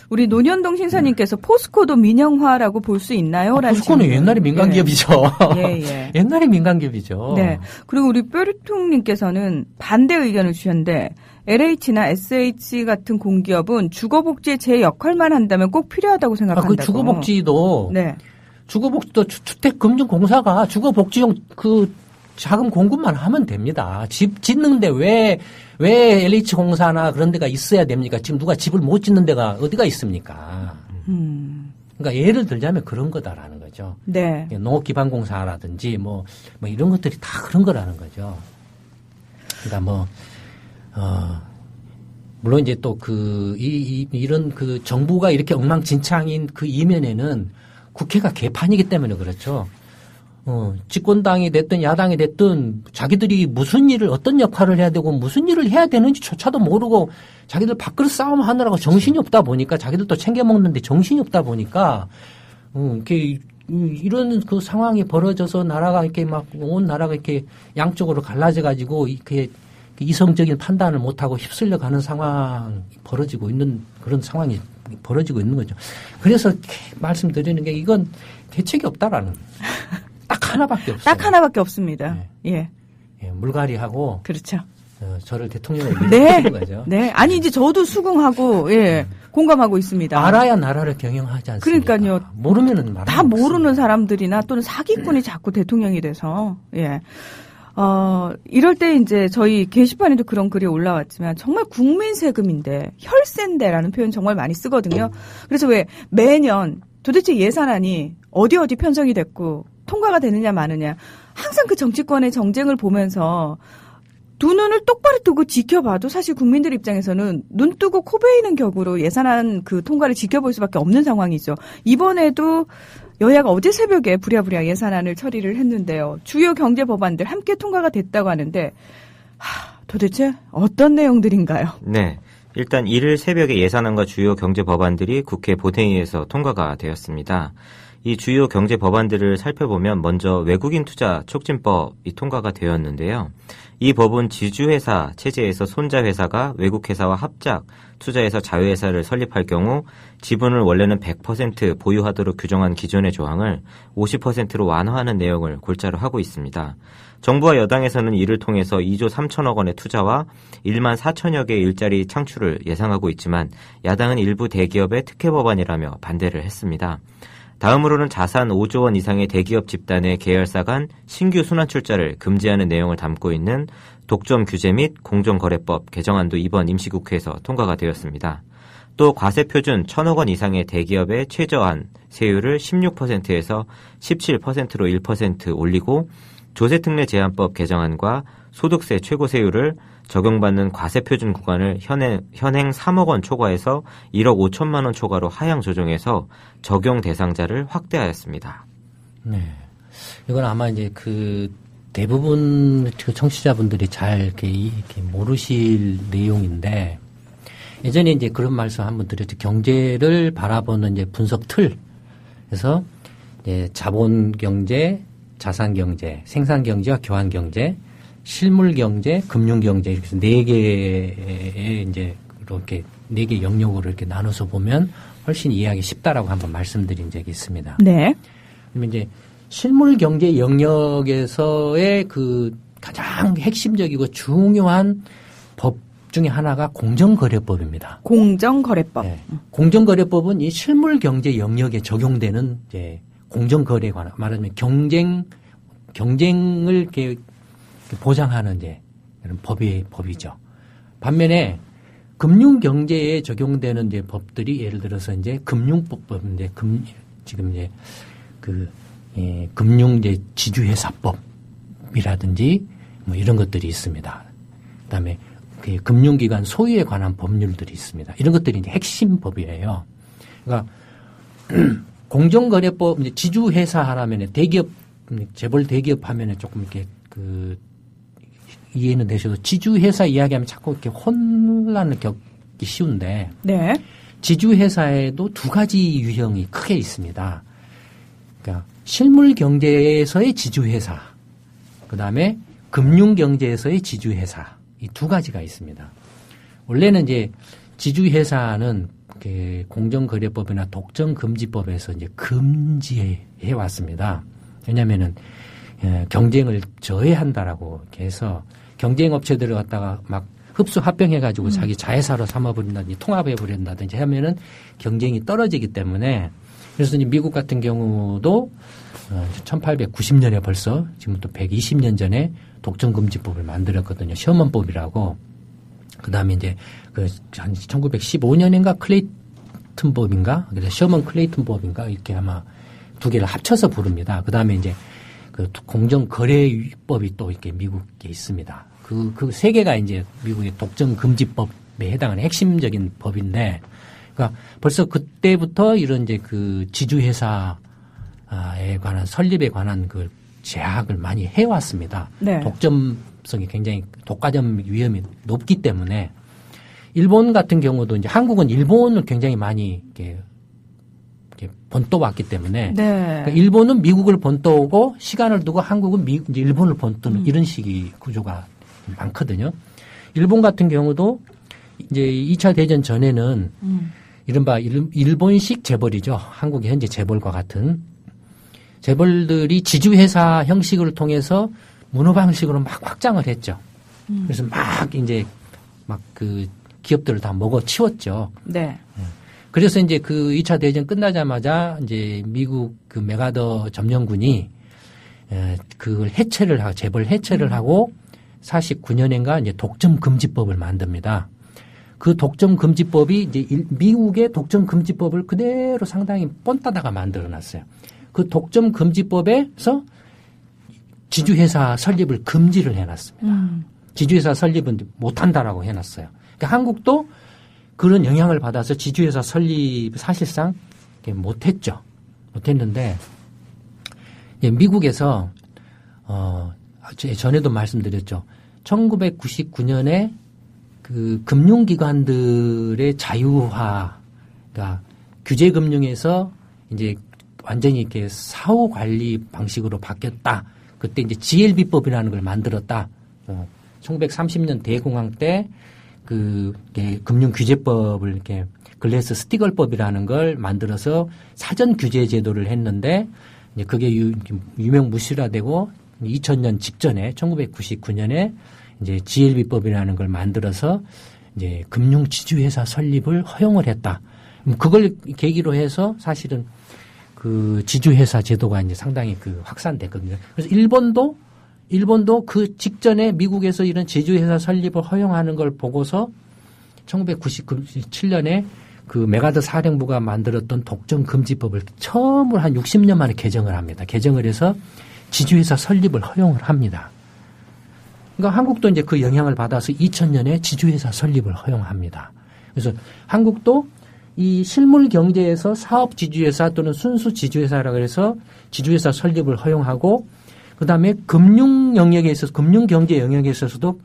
우리 논현동 신사님께서 포스코도 민영화라고 볼 수 있나요? 포스코는 옛날에 민간기업이죠. 예. 옛날에 민간기업이죠. 네. 그리고 우리 뾰루통님께서는 반대 의견을 주셨는데, LH나 SH 같은 공기업은 주거복지의 제 역할만 한다면 꼭 필요하다고 생각한다고. 그 주거복지도, 네. 주거복지도 주택금융공사가 주거복지용 그 자금 공급만 하면 됩니다. 집 짓는데 왜 LH공사나 그런 데가 있어야 됩니까? 지금 누가 집을 못 짓는 데가 어디가 있습니까? 그러니까 예를 들자면 그런 거다라는 거죠. 네. 농업기반공사라든지 뭐 이런 것들이 다 그런 거라는 거죠. 그러니까 물론 이제 또 이런 그 정부가 이렇게 엉망진창인 그 이면에는 국회가 개판이기 때문에 그렇죠. 집권당이 됐든 야당이 됐든 자기들이 무슨 일을 어떤 역할을 해야 되고 무슨 일을 해야 되는지조차도 모르고 자기들 밥그릇 싸움 하느라고 정신이 없다 보니까 자기들도 챙겨 먹는데 정신이 없다 보니까 이렇게 이런 그 상황이 벌어져서 나라가 이렇게 막 온 나라가 이렇게 양쪽으로 갈라져 가지고 이렇게 이성적인 판단을 못 하고 휩쓸려 가는 상황이 벌어지고 있는 그런 상황이 벌어지고 있는 거죠. 그래서 말씀드리는 게 이건 대책이 없다라는. 딱 하나밖에 없어요. 딱 하나밖에 없습니다. 예. 물갈이하고. 그렇죠. 저를 대통령으로 밀어주는 거죠. 네. 아니, 이제 저도 수긍하고, 공감하고 있습니다. 알아야 나라를 경영하지 않습니까? 그러니까요. 모르면은 말하는 다 모르는 사람들이나 또는 사기꾼이 자꾸 대통령이 돼서, 이럴 때 이제 저희 게시판에도 그런 글이 올라왔지만 정말 국민 세금인데, 혈세인데라는 표현 정말 많이 쓰거든요. 그래서 왜 매년 도대체 예산안이 어디 편성이 됐고, 통과가 되느냐 마느냐 항상 그 정치권의 정쟁을 보면서 두 눈을 똑바로 뜨고 지켜봐도 사실 국민들 입장에서는 눈 뜨고 코 베이는 격으로 예산안 그 통과를 지켜볼 수밖에 없는 상황이죠. 이번에도 여야가 어제 새벽에 부랴부랴 예산안을 처리를 했는데요. 주요 경제 법안들 함께 통과가 됐다고 하는데 도대체 어떤 내용들인가요? 네. 일단 이를 새벽에 예산안과 주요 경제 법안들이 국회 본회의에서 통과가 되었습니다. 이 주요 경제 법안들을 살펴보면 먼저 외국인 투자 촉진법이 통과가 되었는데요. 이 법은 지주회사 체제에서 손자회사가 외국회사와 합작, 투자해서 자회사를 설립할 경우 지분을 원래는 100% 보유하도록 규정한 기존의 조항을 50%로 완화하는 내용을 골자로 하고 있습니다. 정부와 여당에서는 이를 통해서 2조 3천억 원의 투자와 1만 4천여 개의 일자리 창출을 예상하고 있지만 야당은 일부 대기업의 특혜 법안이라며 반대를 했습니다. 다음으로는 자산 5조 원 이상의 대기업 집단의 계열사 간 신규 순환 출자를 금지하는 내용을 담고 있는 독점 규제 및 공정거래법 개정안도 이번 임시국회에서 통과가 되었습니다. 또 과세표준 1,000억 원 이상의 대기업의 최저한 세율을 16%에서 17%로 1% 올리고 조세특례 제한법 개정안과 소득세 최고세율을 적용받는 과세표준 구간을 현행 3억 원 초과에서 1억 5천만 원 초과로 하향 조정해서 적용 대상자를 확대하였습니다. 네. 이건 아마 이제 그 대부분 청취자분들이 잘 이렇게 모르실 내용인데 예전에 이제 그런 말씀 한번 드렸죠. 경제를 바라보는 이제 분석 틀. 그래서 이제 자본 경제, 자산 경제, 생산 경제와 교환 경제, 실물 경제, 금융 경제 이렇게 해서 4개의 이제 이렇게 4개 영역으로 이렇게 나눠서 보면 훨씬 이해하기 쉽다라고 한번 말씀드린 적이 있습니다. 네. 그러면 이제 실물 경제 영역에서의 그 가장 핵심적이고 중요한 법 중에 하나가 공정거래법입니다. 공정거래법. 네. 공정거래법은 이 실물 경제 영역에 적용되는 이제 공정거래에 관한 말하자면 경쟁을 이렇게 보장하는 이제 이런 법이죠. 반면에 금융 경제에 적용되는 이제 법들이 예를 들어서 이제 금융법인데 지금 이제 금융 이제 지주회사법이라든지 뭐 이런 것들이 있습니다. 그다음에 그 금융기관 소유에 관한 법률들이 있습니다. 이런 것들이 이제 핵심 법이에요. 그러니까 공정거래법 이제 지주회사 하라면 대기업 재벌 대기업 하면은 조금 이렇게 이해는 되셔도 지주회사 이야기하면 자꾸 이렇게 혼란을 겪기 쉬운데 네. 지주회사에도 두 가지 유형이 크게 있습니다. 그러니까 실물 경제에서의 지주회사, 그 다음에 금융 경제에서의 지주회사 이 두 가지가 있습니다. 원래는 이제 지주회사는 공정거래법이나 독점금지법에서 이제 금지해 왔습니다. 왜냐하면은 경쟁을 저해한다라고 이렇게 해서 경쟁 업체들을 갖다가 막 흡수 합병해가지고 자기 자회사로 삼아버린다든지 통합해버린다든지 하면은 경쟁이 떨어지기 때문에 그래서 이제 미국 같은 경우도 1890년에 벌써 지금부터 120년 전에 독점금지법을 만들었거든요. 셔먼법이라고. 그 다음에 이제 한 1915년인가 클레이튼법인가? 그래서 셔먼 클레이튼법인가? 이렇게 아마 두 개를 합쳐서 부릅니다. 그 다음에 이제 공정거래법이 또 이렇게 미국에 있습니다. 그 세 개가 이제 미국의 독점금지법에 해당하는 핵심적인 법인데, 그러니까 벌써 그때부터 이런 이제 지주회사에 관한 설립에 관한 제약을 많이 해왔습니다. 네. 독점성이 굉장히 독과점 위험이 높기 때문에 일본 같은 경우도 이제 한국은 일본을 굉장히 많이 이렇게 본떠왔기 때문에 네. 그러니까 일본은 미국을 본떠오고 시간을 두고 한국은 이제 일본을 본떠는 이런 식의 구조가 많거든요. 일본 같은 경우도 이제 2차 대전 전에는 이른바 일본식 재벌이죠. 한국의 현재 재벌과 같은 재벌들이 지주회사 형식을 통해서 문호 방식으로 막 확장을 했죠. 그래서 막 이제 기업들을 다 먹어 치웠죠. 네. 그래서 이제 2차 대전 끝나자마자 이제 미국 메가더 점령군이 그걸 해체를 하고 재벌 해체를 하고 49년인가 이제 독점금지법을 만듭니다. 그 독점금지법이 이제 미국의 독점금지법을 그대로 상당히 뻔따다가 만들어놨어요. 그 독점금지법에서 지주회사 설립을 금지를 해놨습니다. 지주회사 설립은 못한다라고 해놨어요. 그러니까 한국도 그런 영향을 받아서 지주회사 설립 사실상 못했죠. 못했는데 미국에서 전에도 말씀드렸죠. 1999년에 그 금융기관들의 자유화, 그러니까 규제금융에서 이제 완전히 이렇게 사후 관리 방식으로 바뀌었다. 그때 이제 GLB법이라는 걸 만들었다. 1930년 대공황 때 그 금융규제법을 이렇게 글래스 스티글법이라는 걸 만들어서 사전 규제 제도를 했는데 이제 그게 유명무실화되고 2000년 직전에 1999년에 이제 GLB법이라는 걸 만들어서 이제 금융지주회사 설립을 허용을 했다. 그걸 계기로 해서 사실은 그 지주회사 제도가 이제 상당히 그 확산됐거든요. 그래서 일본도 그 직전에 미국에서 이런 지주회사 설립을 허용하는 걸 보고서 1997년에 그 메가더 사령부가 만들었던 독점금지법을 처음으로 한 60년 만에 개정을 합니다. 개정을 해서 지주회사 설립을 허용을 합니다. 그러니까 한국도 이제 그 영향을 받아서 2000년에 지주회사 설립을 허용합니다. 그래서 한국도 이 실물 경제에서 사업 지주회사 또는 순수 지주회사라고 해서 지주회사 설립을 허용하고 그다음에 금융 영역에 있어서 금융 경제 영역에 있어서도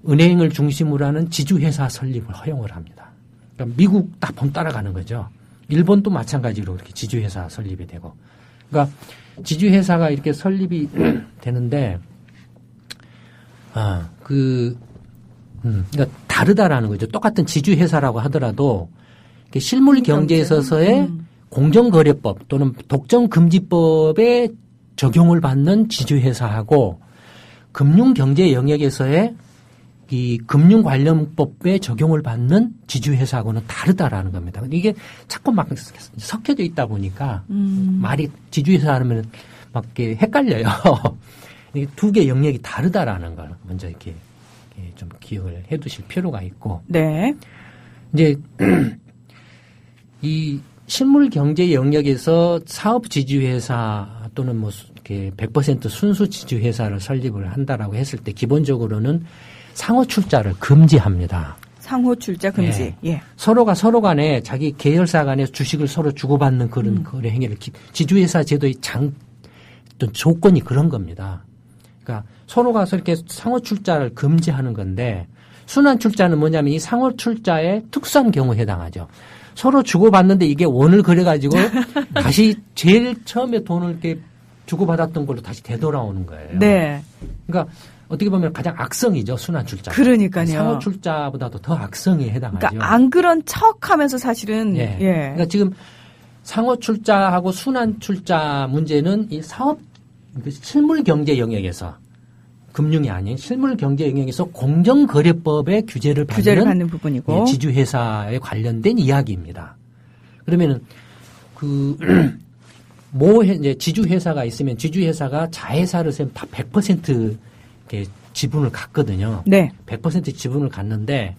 은행을 중심으로 하는 지주회사 설립을 허용을 합니다. 그러니까 미국 딱 본 따라가는 거죠. 일본도 마찬가지로 이렇게 지주회사 설립이 되고. 그러니까 지주회사가 이렇게 설립이 되는데 그러니까 다르다라는 거죠. 똑같은 지주회사라고 하더라도 실물 경제에 있어서의 공정거래법 또는 독점금지법에 적용을 받는 지주회사하고 금융경제 영역에서의 이 금융 관련법에 적용을 받는 지주회사하고는 다르다라는 겁니다. 이게 자꾸 막 섞여져 있다 보니까 말이 지주회사 하면 막 이렇게 헷갈려요. 이게 두 개 영역이 다르다라는 걸 먼저 이렇게 좀 기억을 해 두실 필요가 있고. 네. 이제 이 실물 경제 영역에서 사업 지주회사 또는 뭐 이렇게 100% 순수 지주회사를 설립을 한다라고 했을 때 기본적으로는 상호 출자를 금지합니다. 상호 출자 금지. 예. 서로가 서로 간에 자기 계열사 간에 주식을 서로 주고받는 그런 거래 행위를 지주회사 제도의 어떤 조건이 그런 겁니다. 그러니까 서로가 이렇게 상호 출자를 금지하는 건데 순환 출자는 뭐냐면 이 상호 출자의 특수한 경우에 해당하죠. 서로 주고받는데 이게 원을 그려가지고 다시 제일 처음에 돈을 이렇게 주고받았던 걸로 다시 되돌아오는 거예요. 네. 그러니까 어떻게 보면 가장 악성이죠, 순환 출자. 그러니까요. 상호 출자보다도 더 악성에 해당하죠. 그러니까 안 그런 척하면서 사실은 예. 예. 그러니까 지금 상호 출자하고 순환 출자 문제는 이 사업 실물 경제 영역에서 금융이 아닌 실물 경제 영역에서 공정거래법의 규제를 받는 부분이고 지주회사에 관련된 이야기입니다. 그러면은 이제 지주회사가 있으면 지주회사가 자회사를 세면 다 100% 이렇게 지분을 갖거든요. 네. 100% 지분을 갖는데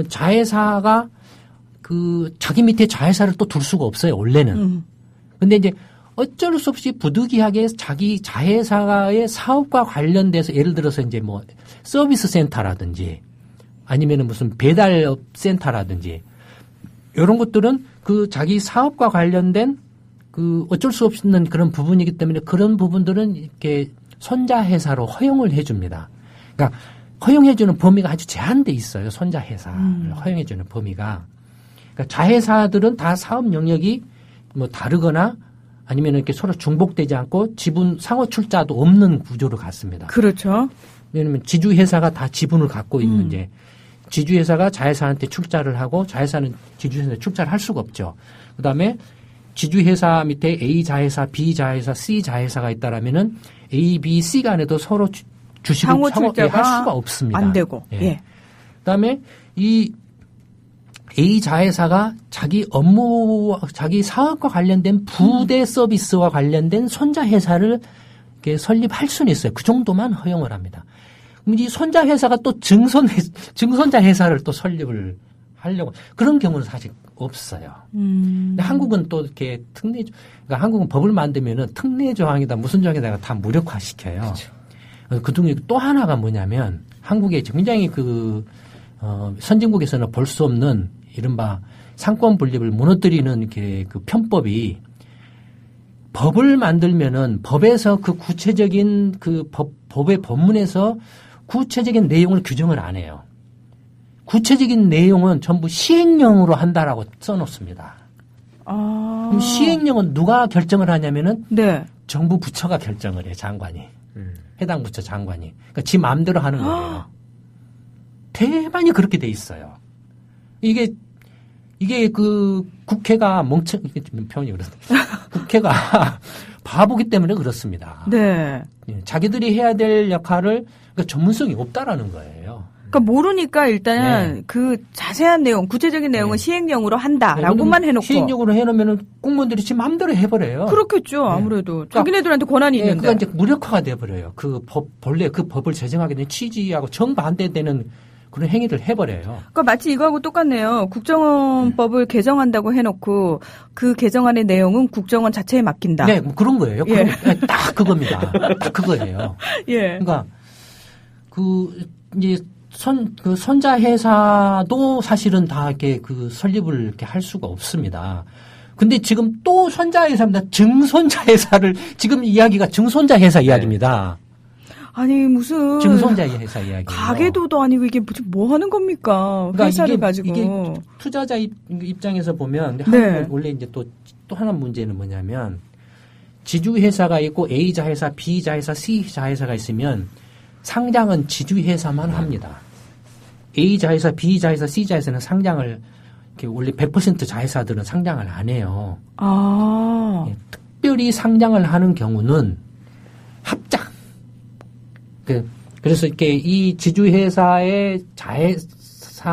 자회사가 자기 밑에 자회사를 또 둘 수가 없어요. 원래는. 근데 이제 어쩔 수 없이 부득이하게 자기 자회사의 사업과 관련돼서 예를 들어서 이제 뭐 서비스 센터라든지 아니면은 무슨 배달업 센터라든지 이런 것들은 그 자기 사업과 관련된 어쩔 수 없는 그런 부분이기 때문에 그런 부분들은 이렇게 손자회사로 허용을 해줍니다. 그러니까 허용해주는 범위가 아주 제한돼 있어요. 손자회사를 허용해주는 범위가. 그러니까 자회사들은 다 사업 영역이 뭐 다르거나 아니면 이렇게 서로 중복되지 않고 지분 상호 출자도 없는 구조로 갔습니다. 그렇죠. 왜냐하면 지주회사가 다 지분을 갖고 있는 이제 지주회사가 자회사한테 출자를 하고 자회사는 지주회사에 출자를 할 수가 없죠. 그다음에 지주회사 밑에 A 자회사, B 자회사, C 자회사가 있다라면은 A, B, C 간에도 서로 주식을 상호 출자가 할 수가 없습니다. 안 되고. 예. 예. 그다음에 이 A 자회사가 자기 사업과 관련된 부대 서비스와 관련된 손자회사를 이렇게 설립할 수는 있어요. 그 정도만 허용을 합니다. 그럼 이 손자회사가 또 증손자회사를 또 설립을 하려고 그런 경우는 사실 없어요. 근데 한국은 또 이렇게 그러니까 한국은 법을 만들면은 특례 조항이다 무슨 조항에다가 다 무력화시켜요. 그렇죠. 그중에 또 하나가 뭐냐면 한국에 굉장히 선진국에서는 볼 수 없는 이른바 상권 분립을 무너뜨리는 이렇게 그 편법이 법을 만들면은 법에서 그 구체적인 법의 본문에서 구체적인 내용을 규정을 안 해요. 구체적인 내용은 전부 시행령으로 한다라고 써놓습니다. 그럼 시행령은 누가 결정을 하냐면은 네. 정부 부처가 결정을 해요. 장관이. 해당 부처 장관이. 그러니까 지 마음대로 하는 거예요. 대만이 그렇게 돼 있어요. 이게 그 국회가 이게 좀 표현이 그렇다. 국회가 바보기 때문에 그렇습니다. 네. 자기들이 해야 될 역할을 그러니까 전문성이 없다라는 거예요. 그러니까 모르니까 일단 네. 그 자세한 내용, 구체적인 내용은 네. 시행령으로 한다라고만 해놓고. 시행령으로 해놓으면은 공무원들이 지 마음대로 해버려요. 그렇겠죠. 네. 아무래도 자기네들한테 권한이 네, 있는데. 그가 이제 무력화가 돼버려요. 본래 그 법을 제정하게 된 취지하고 정반대되는 그런 행위를 해버려요. 그러니까 마치 이거하고 똑같네요. 국정원법을 개정한다고 해놓고 그 개정안의 내용은 국정원 자체에 맡긴다. 네, 뭐 그런 거예요. 예. 딱 그겁니다. 딱 그거예요. 예. 그러니까 이제 선자 회사도 사실은 다 이렇게 설립을 이렇게 할 수가 없습니다. 근데 지금 또 선자 회사입니다. 증손자 회사를 지금 이야기가 증손자 회사 이야기입니다. 아니 무슨 증손자 회사 이야기. 가계도도 아니고 이게 뭐 하는 겁니까? 그러니까 회사를 가지고. 이게 투자자 입장에서 보면 네. 원래 이제 또 하나 문제는 뭐냐면 지주 회사가 있고 A자 회사, B자 회사, C자 회사가 있으면 상장은 지주 회사만 합니다. A자 회사, B자 회사, C자 회사는 상장을 이렇게 원래 100% 자회사들은 상장을 안 해요. 특별히 상장을 하는 경우는 합작. 그래서 이렇게 이 지주회사의 자회사로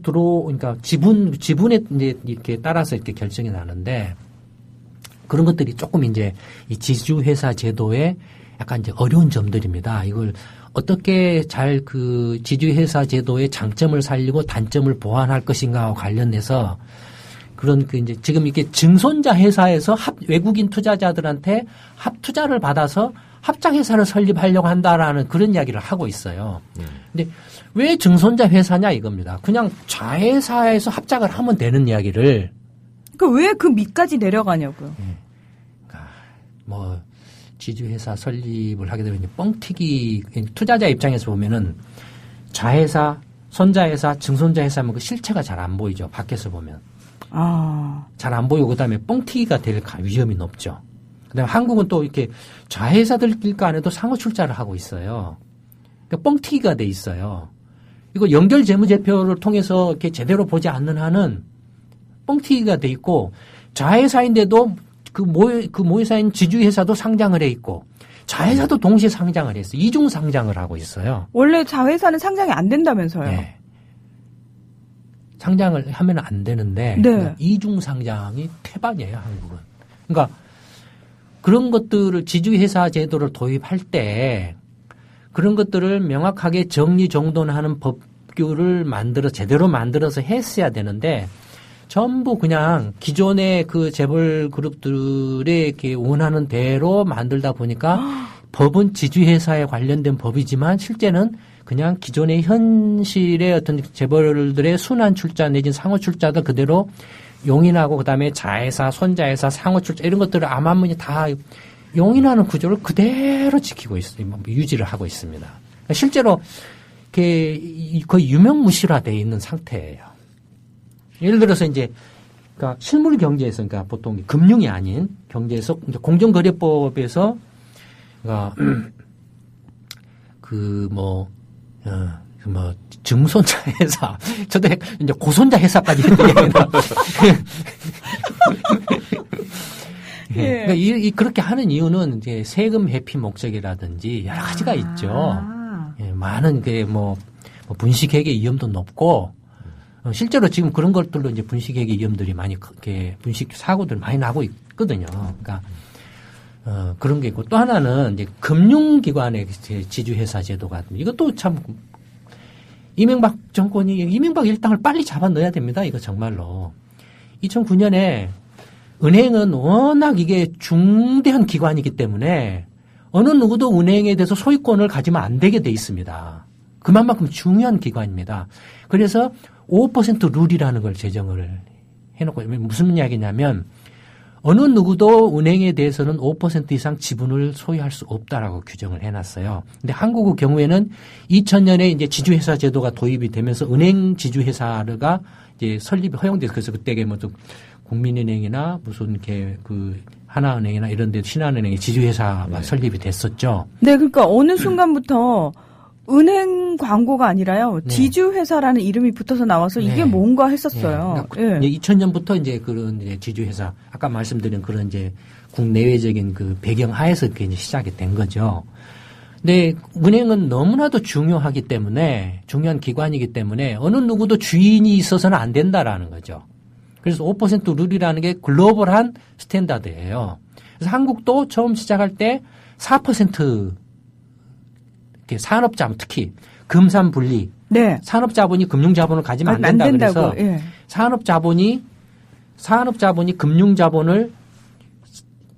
그러니까 지분에 이제 이렇게 따라서 이렇게 결정이 나는데 그런 것들이 조금 이제 이 지주회사 제도의 약간 이제 어려운 점들입니다. 이걸 어떻게 잘 그 지주회사 제도의 장점을 살리고 단점을 보완할 것인가와 관련해서 그런 이제 지금 이게 증손자 회사에서 외국인 투자자들한테 합투자를 받아서 합작회사를 설립하려고 한다라는 그런 이야기를 하고 있어요. 근데 왜 증손자 회사냐 이겁니다. 그냥 자회사에서 합작을 하면 되는 이야기를. 그러니까 왜 그 밑까지 내려가냐고요. 그러니까 뭐 지주회사 설립을 하게 되면 뻥튀기 투자자 입장에서 보면은 자회사, 손자회사, 증손자회사 하면 그 실체가 잘 안 보이죠. 밖에서 보면. 잘 안 보이고 그다음에 뻥튀기가 될 위험이 높죠. 그다음에 한국은 또 이렇게 자회사들끼리 안에도 상호 출자를 하고 있어요. 그러니까 뻥튀기가 돼 있어요. 이거 연결 재무제표를 통해서 이렇게 제대로 보지 않는 한은 뻥튀기가 돼 있고 자회사인데도 그 모회사인 지주회사도 상장을 해 있고 자회사도 동시에 상장을 했어요. 이중 상장을 하고 있어요. 원래 자회사는 상장이 안 된다면서요. 네. 상장을 하면 안 되는데 네. 이중 상장이 태반이에요, 한국은. 그러니까 그런 것들을 지주회사 제도를 도입할 때 그런 것들을 명확하게 정리정돈하는 법규를 제대로 만들어서 했어야 되는데 전부 그냥 기존의 그 재벌 그룹들의 이렇게 원하는 대로 만들다 보니까 법은 지주회사에 관련된 법이지만 실제는 그냥 기존의 현실의 어떤 재벌들의 순환 출자 내진 상호 출자도 그대로 용인하고 그다음에 자회사, 손자회사, 상호 출자 이런 것들을 암암문이 다 용인하는 구조를 그대로 지키고 있어요. 유지를 하고 있습니다. 실제로 거의 유명무실화되어 있는 상태예요. 예를 들어서 이제 그러니까 실물 경제에서 그러니까 보통 금융이 아닌 경제에서 이제 공정거래법에서 그러니까 증손자 회사, 저도 이제 고손자 회사까지 얘기합니다. 예. 그러니까 그렇게 하는 이유는 이제 세금 회피 목적이라든지 여러 가지가 있죠. 예, 많은 분식회계 위험도 높고 실제로 지금 그런 것들로 이제 분식회계 위험들이 많이 분식 사고들 많이 나고 있거든요. 그러니까 그런 게 있고 또 하나는 이제 금융기관의 지주회사 제도가 이것도 참 이명박 정권이 이명박 일당을 빨리 잡아 넣어야 됩니다. 이거 정말로 2009년에 은행은 워낙 이게 중대한 기관이기 때문에 어느 누구도 은행에 대해서 소유권을 가지면 안 되게 돼 있습니다. 그만큼 중요한 기관입니다. 그래서 5% 룰이라는 걸 제정을 해놓고 무슨 이야기냐면 어느 누구도 은행에 대해서는 5% 이상 지분을 소유할 수 없다라고 규정을 해놨어요. 근데 한국의 경우에는 2000년에 이제 지주회사 제도가 도입이 되면서 은행 지주회사가 이제 설립이 허용돼서 그래서 그때 뭐 국민은행이나 무슨 이렇게 그 하나은행이나 이런 데 신한은행이 지주회사가 설립이 됐었죠. 네, 그러니까 어느 순간부터 은행 광고가 아니라요. 네. 지주회사라는 이름이 붙어서 나와서 이게 네. 뭔가 했었어요. 네. 2000년부터 이제 그런 이제 지주회사, 아까 말씀드린 그런 이제 국내외적인 그 배경 하에서 그게 이제 시작이 된 거죠. 근데 은행은 너무나도 중요하기 때문에, 중요한 기관이기 때문에 어느 누구도 주인이 있어서는 안 된다라는 거죠. 그래서 5% 룰이라는 게 글로벌한 스탠다드예요. 그래서 한국도 처음 시작할 때 4% 산업자본 특히 금산분리 네. 산업자본이 금융자본을 가지면 안 된다 그래서 예. 산업자본이 금융자본을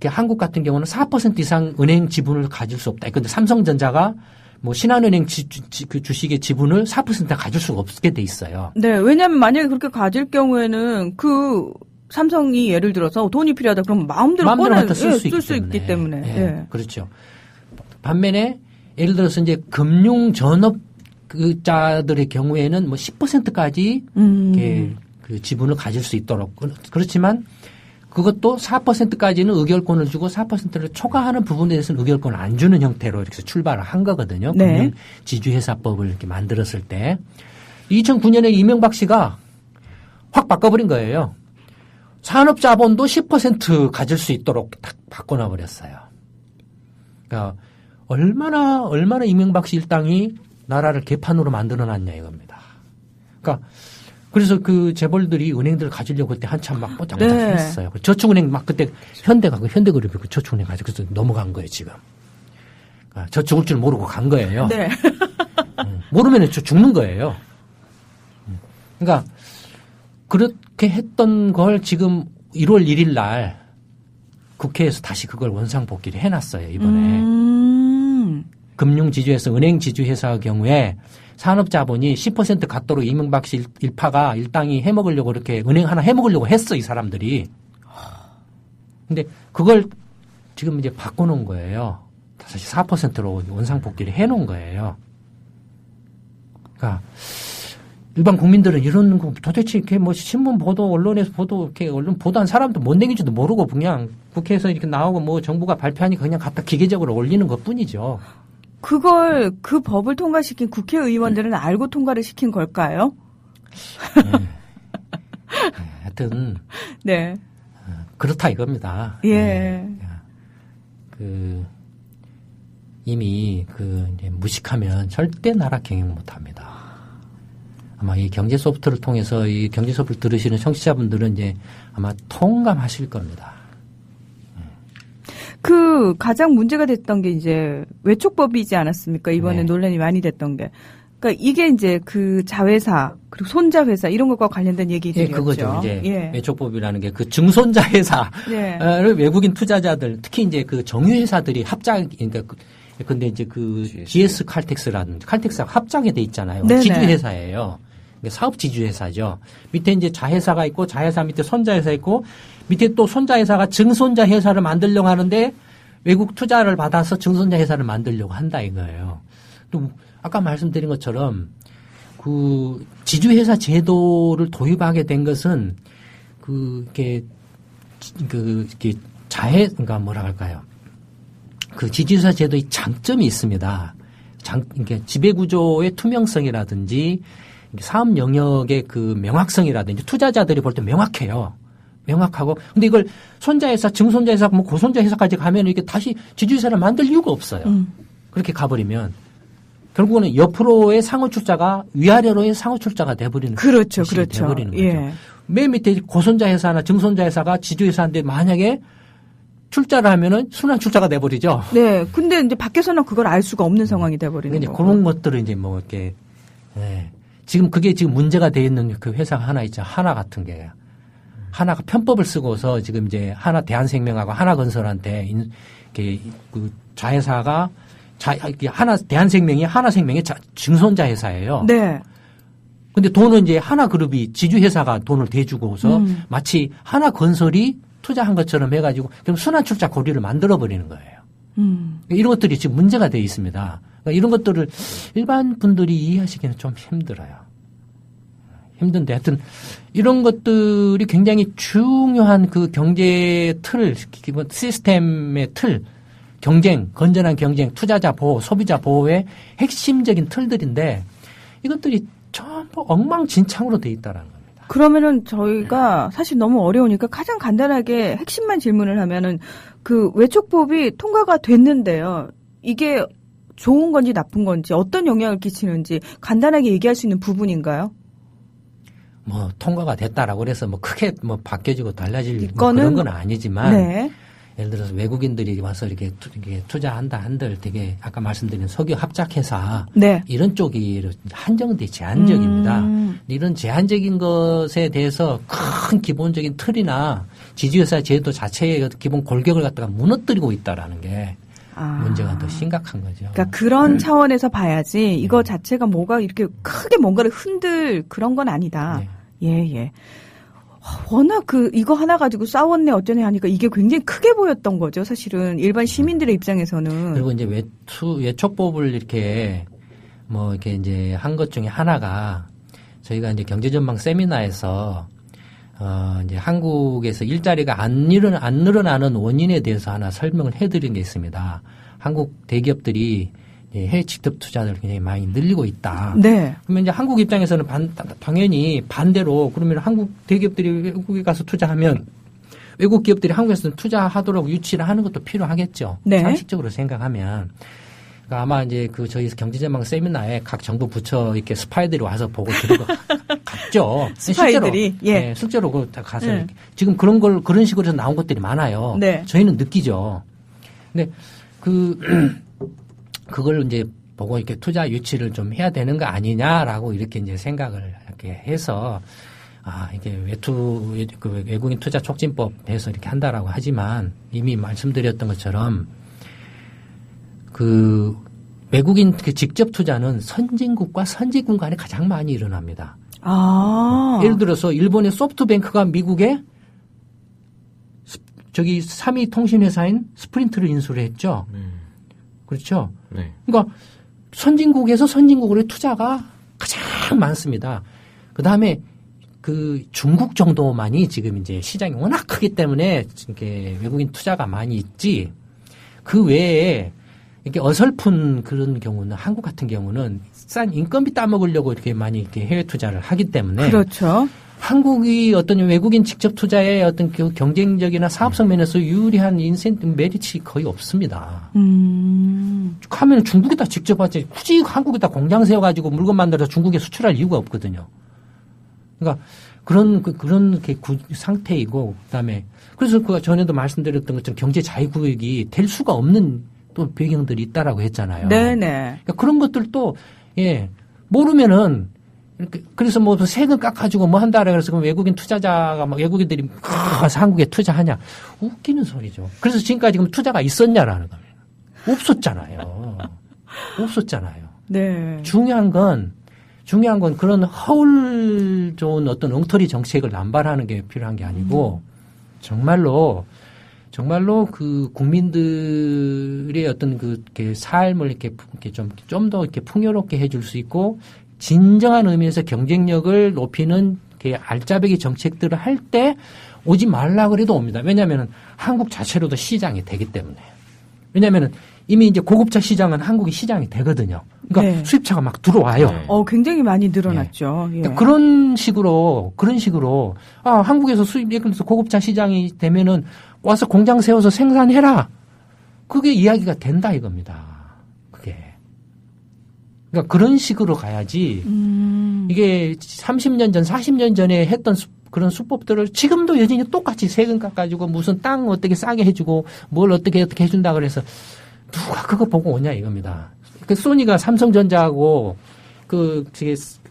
한국 같은 경우는 4% 이상 은행 지분을 가질 수 없다. 그런데 삼성전자가 뭐 신한은행 그 주식의 지분을 4% 가질 수가 없게 돼 있어요. 네, 왜냐하면 만약에 그렇게 가질 경우에는 그 삼성이 예를 들어서 돈이 필요하다 그러면 마음대로 꺼내 쓸 수 있기 때문에. 예, 예. 그렇죠. 반면에 예를 들어서 이제 금융 전업자들의 경우에는 뭐 10%까지 그 지분을 가질 수 있도록 그렇지만 그것도 4%까지는 의결권을 주고 4%를 초과하는 부분에 대해서는 의결권을 안 주는 형태로 이렇게 출발을 한 거거든요. 네. 금융 지주회사법을 이렇게 만들었을 때 2009년에 이명박 씨가 확 바꿔버린 거예요. 산업자본도 10% 가질 수 있도록 딱 바꿔놔 버렸어요. 그러니까 얼마나 이명박 씨 일당이 나라를 개판으로 만들어놨냐 이겁니다. 그러니까 그래서 그 재벌들이 은행들을 가지려고 그때 한참 막 뽀짝뽀짝 네. 했어요. 저축은행 막 그때 현대그룹이 그 저축은행 가지고 그래서 넘어간 거예요 지금. 그러니까 저 죽을 줄 모르고 간 거예요. 네. 모르면 죽는 거예요. 그러니까 그렇게 했던 걸 지금 1월 1일 날 국회에서 다시 그걸 원상복귀를 해놨어요 이번에. 금융지주회사, 은행지주회사의 경우에 산업자본이 10% 갖도록 이명박 씨 일파가 일당이 해먹으려고 이렇게 은행 하나 해먹으려고 했어 이 사람들이. 근데 그걸 지금 이제 바꿔놓은 거예요. 다시 4%로 원상복귀를 해놓은 거예요. 그러니까 일반 국민들은 이런 거 도대체 이렇게 뭐 신문 보도, 언론에서 보도, 이렇게 언론 보도한 사람도 뭔 얘기인지도 모르고 그냥 국회에서 이렇게 나오고 뭐 정부가 발표하니까 그냥 갖다 기계적으로 올리는 것 뿐이죠. 그걸 그 법을 통과시킨 국회의원들은 알고 통과를 시킨 걸까요? 하여튼 네. 그렇다 이겁니다. 예. 이미 이제 무식하면 절대 나라 경영 못합니다. 아마 이 경제 소프트를 통해서 이 경제 소프트를 들으시는 청취자분들은 이제 아마 통감하실 겁니다. 그 가장 문제가 됐던 게 이제 외촉법이지 않았습니까? 이번에 네. 논란이 많이 됐던 게. 그러니까 이게 이제 그 자회사 그리고 손자회사 이런 것과 관련된 얘기들이었죠. 예, 그거죠. 이제 예. 외촉법이라는 게 그 증손자 회사를 네. 외국인 투자자들 특히 이제 그 정유회사들이 그러니까 근데 이제 그 GS 칼텍스라든지 칼텍스가 합작이 돼 있잖아요. 네네. 지주회사예요. 사업 지주회사죠. 밑에 이제 자회사가 있고 자회사 밑에 손자회사 있고 밑에 또 손자회사가 증손자 회사를 만들려고 하는데 외국 투자를 받아서 증손자 회사를 만들려고 한다 이거예요. 또 아까 말씀드린 것처럼 그 지주회사 제도를 도입하게 된 것은 이렇게 그러니까 뭐라 할까요? 그 지주회사 제도의 장점이 있습니다. 그러니까 지배구조의 투명성이라든지 사업 영역의 그 명확성이라든지 투자자들이 볼 때 명확해요. 명확하고. 근데 이걸 손자회사, 증손자회사, 뭐 고손자회사까지 가면 이게 다시 지주회사를 만들 이유가 없어요. 그렇게 가버리면. 결국은 옆으로의 상호출자가 위아래로의 상호출자가 돼버리는 그렇죠. 돼버리는 거죠. 예. 맨 밑에 고손자회사나 증손자회사가 지주회사인데 만약에 출자를 하면은 순환 출자가 돼버리죠. 네. 근데 이제 밖에서는 그걸 알 수가 없는 상황이 돼버리는 이제 거고. 그런 것들을 이제 뭐 이렇게 지금 그게 지금 문제가 돼 있는 그 회사가 하나 있죠. 하나 같은 게. 하나가 편법을 쓰고서 지금 이제 하나 대한생명하고 하나건설한테 이렇게 그 자회사가 대한생명이 하나생명의 증손자 회사예요. 네. 근데 돈은 이제 하나그룹이 지주회사가 돈을 대주고서 마치 하나건설이 투자한 것처럼 해가지고 그럼 순환출자 고리를 만들어버리는 거예요. 이런 것들이 지금 문제가 되어 있습니다. 그러니까 이런 것들을 일반 분들이 이해하시기는 좀 힘들어요. 힘든데 하여튼 이런 것들이 굉장히 중요한 그 경제 틀, 기본 시스템의 틀, 경쟁, 건전한 경쟁, 투자자 보호, 소비자 보호의 핵심적인 틀들인데 이것들이 전부 엉망진창으로 돼 있다라는 겁니다. 그러면은 저희가 사실 너무 어려우니까 가장 간단하게 핵심만 질문을 하면은 그 외촉법이 통과가 됐는데요. 이게 좋은 건지 나쁜 건지 어떤 영향을 끼치는지 간단하게 얘기할 수 있는 부분인가요? 뭐 통과가 됐다라고 그래서 뭐 크게 뭐 바뀌어지고 달라질 뭐 그런 건 아니지만 네. 예를 들어서 외국인들이 와서 이렇게 투자한다 한들 되게 아까 말씀드린 석유 합작회사 네. 이런 쪽이 한정돼 제한적입니다. 이런 제한적인 것에 대해서 큰 기본적인 틀이나 지주회사 제도 자체의 기본 골격을 갖다가 무너뜨리고 있다라는 게 문제가 더 심각한 거죠. 그러니까 그런 차원에서 봐야지 이거 자체가 뭐가 이렇게 크게 뭔가를 흔들 그런 건 아니다. 네. 예. 워낙 이거 하나 가지고 싸웠네 어쩌네 하니까 이게 굉장히 크게 보였던 거죠. 사실은 일반 시민들의 입장에서는. 그리고 이제 외촉법을 이렇게 뭐 이렇게 이제 한 것 중에 하나가 저희가 이제 경제전망 세미나에서 이제 한국에서 일자리가 안 늘어나는 원인에 대해서 하나 설명을 해드린 게 있습니다. 한국 대기업들이 해외 직접 투자를 굉장히 많이 늘리고 있다. 네. 그러면 이제 한국 입장에서는 당연히 반대로 그러면 한국 대기업들이 외국에 가서 투자하면 외국 기업들이 한국에서 투자하도록 유치를 하는 것도 필요하겠죠. 네. 상식적으로 생각하면. 그러니까 아마 이제 저희 경제전망 세미나에 각 정부 부처 이렇게 스파이들이 와서 보고 갔죠. 스파이들이 실제로, 실제로 가서 지금 그런 식으로 나온 것들이 많아요. 네. 저희는 느끼죠. 근데 그걸 이제 보고 이렇게 투자 유치를 좀 해야 되는 거 아니냐라고 이렇게 이제 생각을 이렇게 해서 이게 외국인 투자 촉진법에서 이렇게 한다라고 하지만 이미 말씀드렸던 것처럼 외국인 직접 투자는 선진국과 선진국 간에 가장 많이 일어납니다. 예를 들어서 일본의 소프트뱅크가 미국에 3위 통신회사인 스프린트를 인수를 했죠. 그렇죠? 네. 그러니까 선진국에서 선진국으로의 투자가 가장 많습니다. 그 다음에 중국 정도만이 지금 이제 시장이 워낙 크기 때문에 이렇게 외국인 투자가 많이 있지. 그 외에 이렇게 어설픈 그런 경우는 한국 같은 경우는 싼 인건비 따먹으려고 이렇게 많이 이렇게 해외 투자를 하기 때문에. 그렇죠. 한국이 어떤 외국인 직접 투자의 어떤 경쟁적이나 사업성 면에서 유리한 메리츠 거의 없습니다. 하면 중국에다 직접 하지 굳이 한국에다 공장 세워가지고 물건 만들어서 중국에 수출할 이유가 없거든요. 그러니까 그런 상태이고 그다음에 그래서 전에도 말씀드렸던 것처럼 경제 자유구역이 될 수가 없는 또 배경들이 있다라고 했잖아요. 네네. 그러니까 그런 것들도 모르면은 그래서 뭐 세금 깎아주고 뭐 한다라 그래서 그럼 외국인 투자자가 막 외국인들이 가서 한국에 투자하냐 웃기는 소리죠. 그래서 지금까지 그럼 투자가 있었냐라는 겁니다. 없었잖아요. 네. 중요한 건 그런 허울 좋은 어떤 엉터리 정책을 남발하는 게 필요한 게 아니고 정말로 그 국민들의 어떤 삶을 이렇게 좀 더 이렇게 풍요롭게 해줄 수 있고 진정한 의미에서 경쟁력을 높이는 알짜배기 정책들을 할 때 오지 말라 그래도 옵니다. 왜냐하면 한국 자체로도 시장이 되기 때문에. 왜냐하면 이미 이제 고급차 시장은 한국이 시장이 되거든요. 그러니까 수입차가 막 들어와요. 굉장히 많이 늘어났죠. 그러니까 그런 식으로 한국에서 예를 들어서 고급차 시장이 되면은 와서 공장 세워서 생산해라. 그게 이야기가 된다 이겁니다. 그러니까 그런 식으로 가야지 이게 30년 전, 40년 전에 했던 그런 수법들을 지금도 여전히 똑같이 세금 깎아주고 무슨 땅 어떻게 싸게 해주고 뭘 어떻게 해준다 그래서 누가 그거 보고 오냐 이겁니다. 소니가 삼성전자하고 그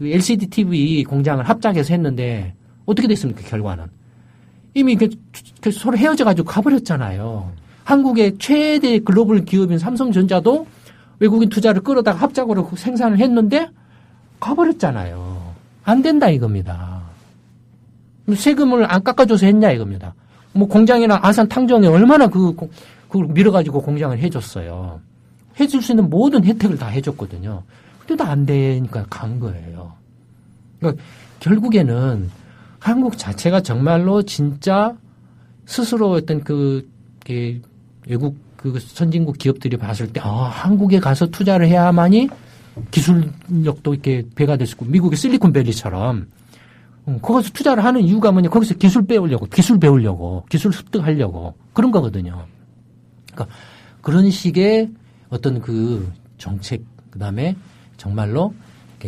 LCD TV 공장을 합작해서 했는데 어떻게 됐습니까 결과는? 이미 서로 헤어져가지고 가버렸잖아요. 한국의 최대 글로벌 기업인 삼성전자도 외국인 투자를 끌어다가 합작으로 생산을 했는데 가버렸잖아요. 안 된다 이겁니다. 세금을 안 깎아줘서 했냐 이겁니다. 뭐 공장이나 아산 탕정에 얼마나 그걸 밀어가지고 공장을 해줬어요. 해줄 수 있는 모든 혜택을 다 해줬거든요. 근데도 안 되니까 간 거예요. 그러니까 결국에는 한국 자체가 정말로 진짜 스스로 어떤 외국 선진국 기업들이 봤을 때, 한국에 가서 투자를 해야만이 기술력도 이렇게 배가 될 수 있고, 미국의 실리콘밸리처럼, 거기서 투자를 하는 이유가 뭐냐, 거기서 기술 배우려고, 기술 습득하려고, 그런 거거든요. 그러니까 그런 식의 어떤 그 정책, 그 다음에 정말로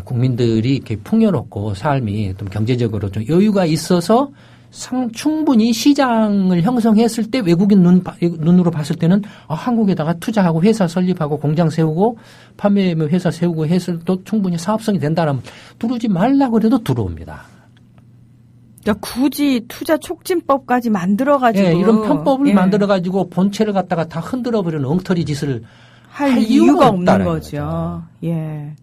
국민들이 이렇게 풍요롭고 삶이 좀 경제적으로 좀 여유가 있어서 충분히 시장을 형성했을 때 외국인 눈으로 봤을 때는 한국에다가 투자하고 회사 설립하고 공장 세우고 판매 회사 세우고 해서 또 충분히 사업성이 된다라면 들어오지 말라고 해도 들어옵니다. 그러니까 굳이 투자 촉진법까지 만들어가지고 이런 편법을 만들어가지고 본체를 갖다가 다 흔들어버리는 엉터리 짓을 할 이유가 없는 거죠. 예.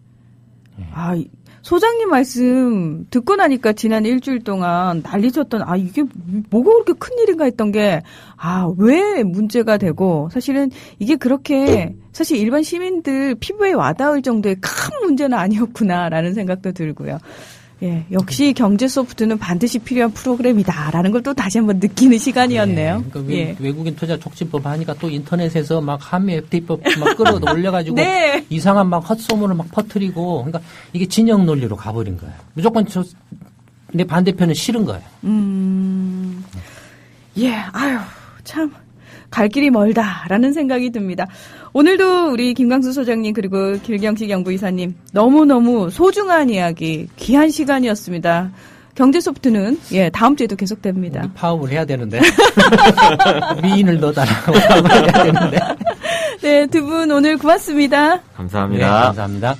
소장님 말씀 듣고 나니까 지난 일주일 동안 난리 쳤던, 이게 뭐가 그렇게 큰일인가 했던 게, 왜 문제가 되고, 사실은 이게 그렇게, 사실 일반 시민들 피부에 와닿을 정도의 큰 문제는 아니었구나라는 생각도 들고요. 예, 역시 경제 소프트는 반드시 필요한 프로그램이다라는 걸 또 다시 한번 느끼는 시간이었네요. 그러니까 외국인 투자 촉진법 하니까 또 인터넷에서 막 한미 FTA법 막 끌어올려가지고 네. 이상한 막 헛소문을 막 퍼뜨리고, 그러니까 이게 진영 논리로 가버린 거예요. 무조건 내 반대편은 싫은 거예요. 참. 갈 길이 멀다라는 생각이 듭니다. 오늘도 우리 김광수 소장님 그리고 길경식 영부이사님 너무너무 소중한 이야기, 귀한 시간이었습니다. 경제소프트는 다음 주에도 계속됩니다. 파업을 해야 되는데. 미인을 넣어달라고 파업을 해야 되는데. 네, 두 분 오늘 고맙습니다. 감사합니다. 네, 감사합니다.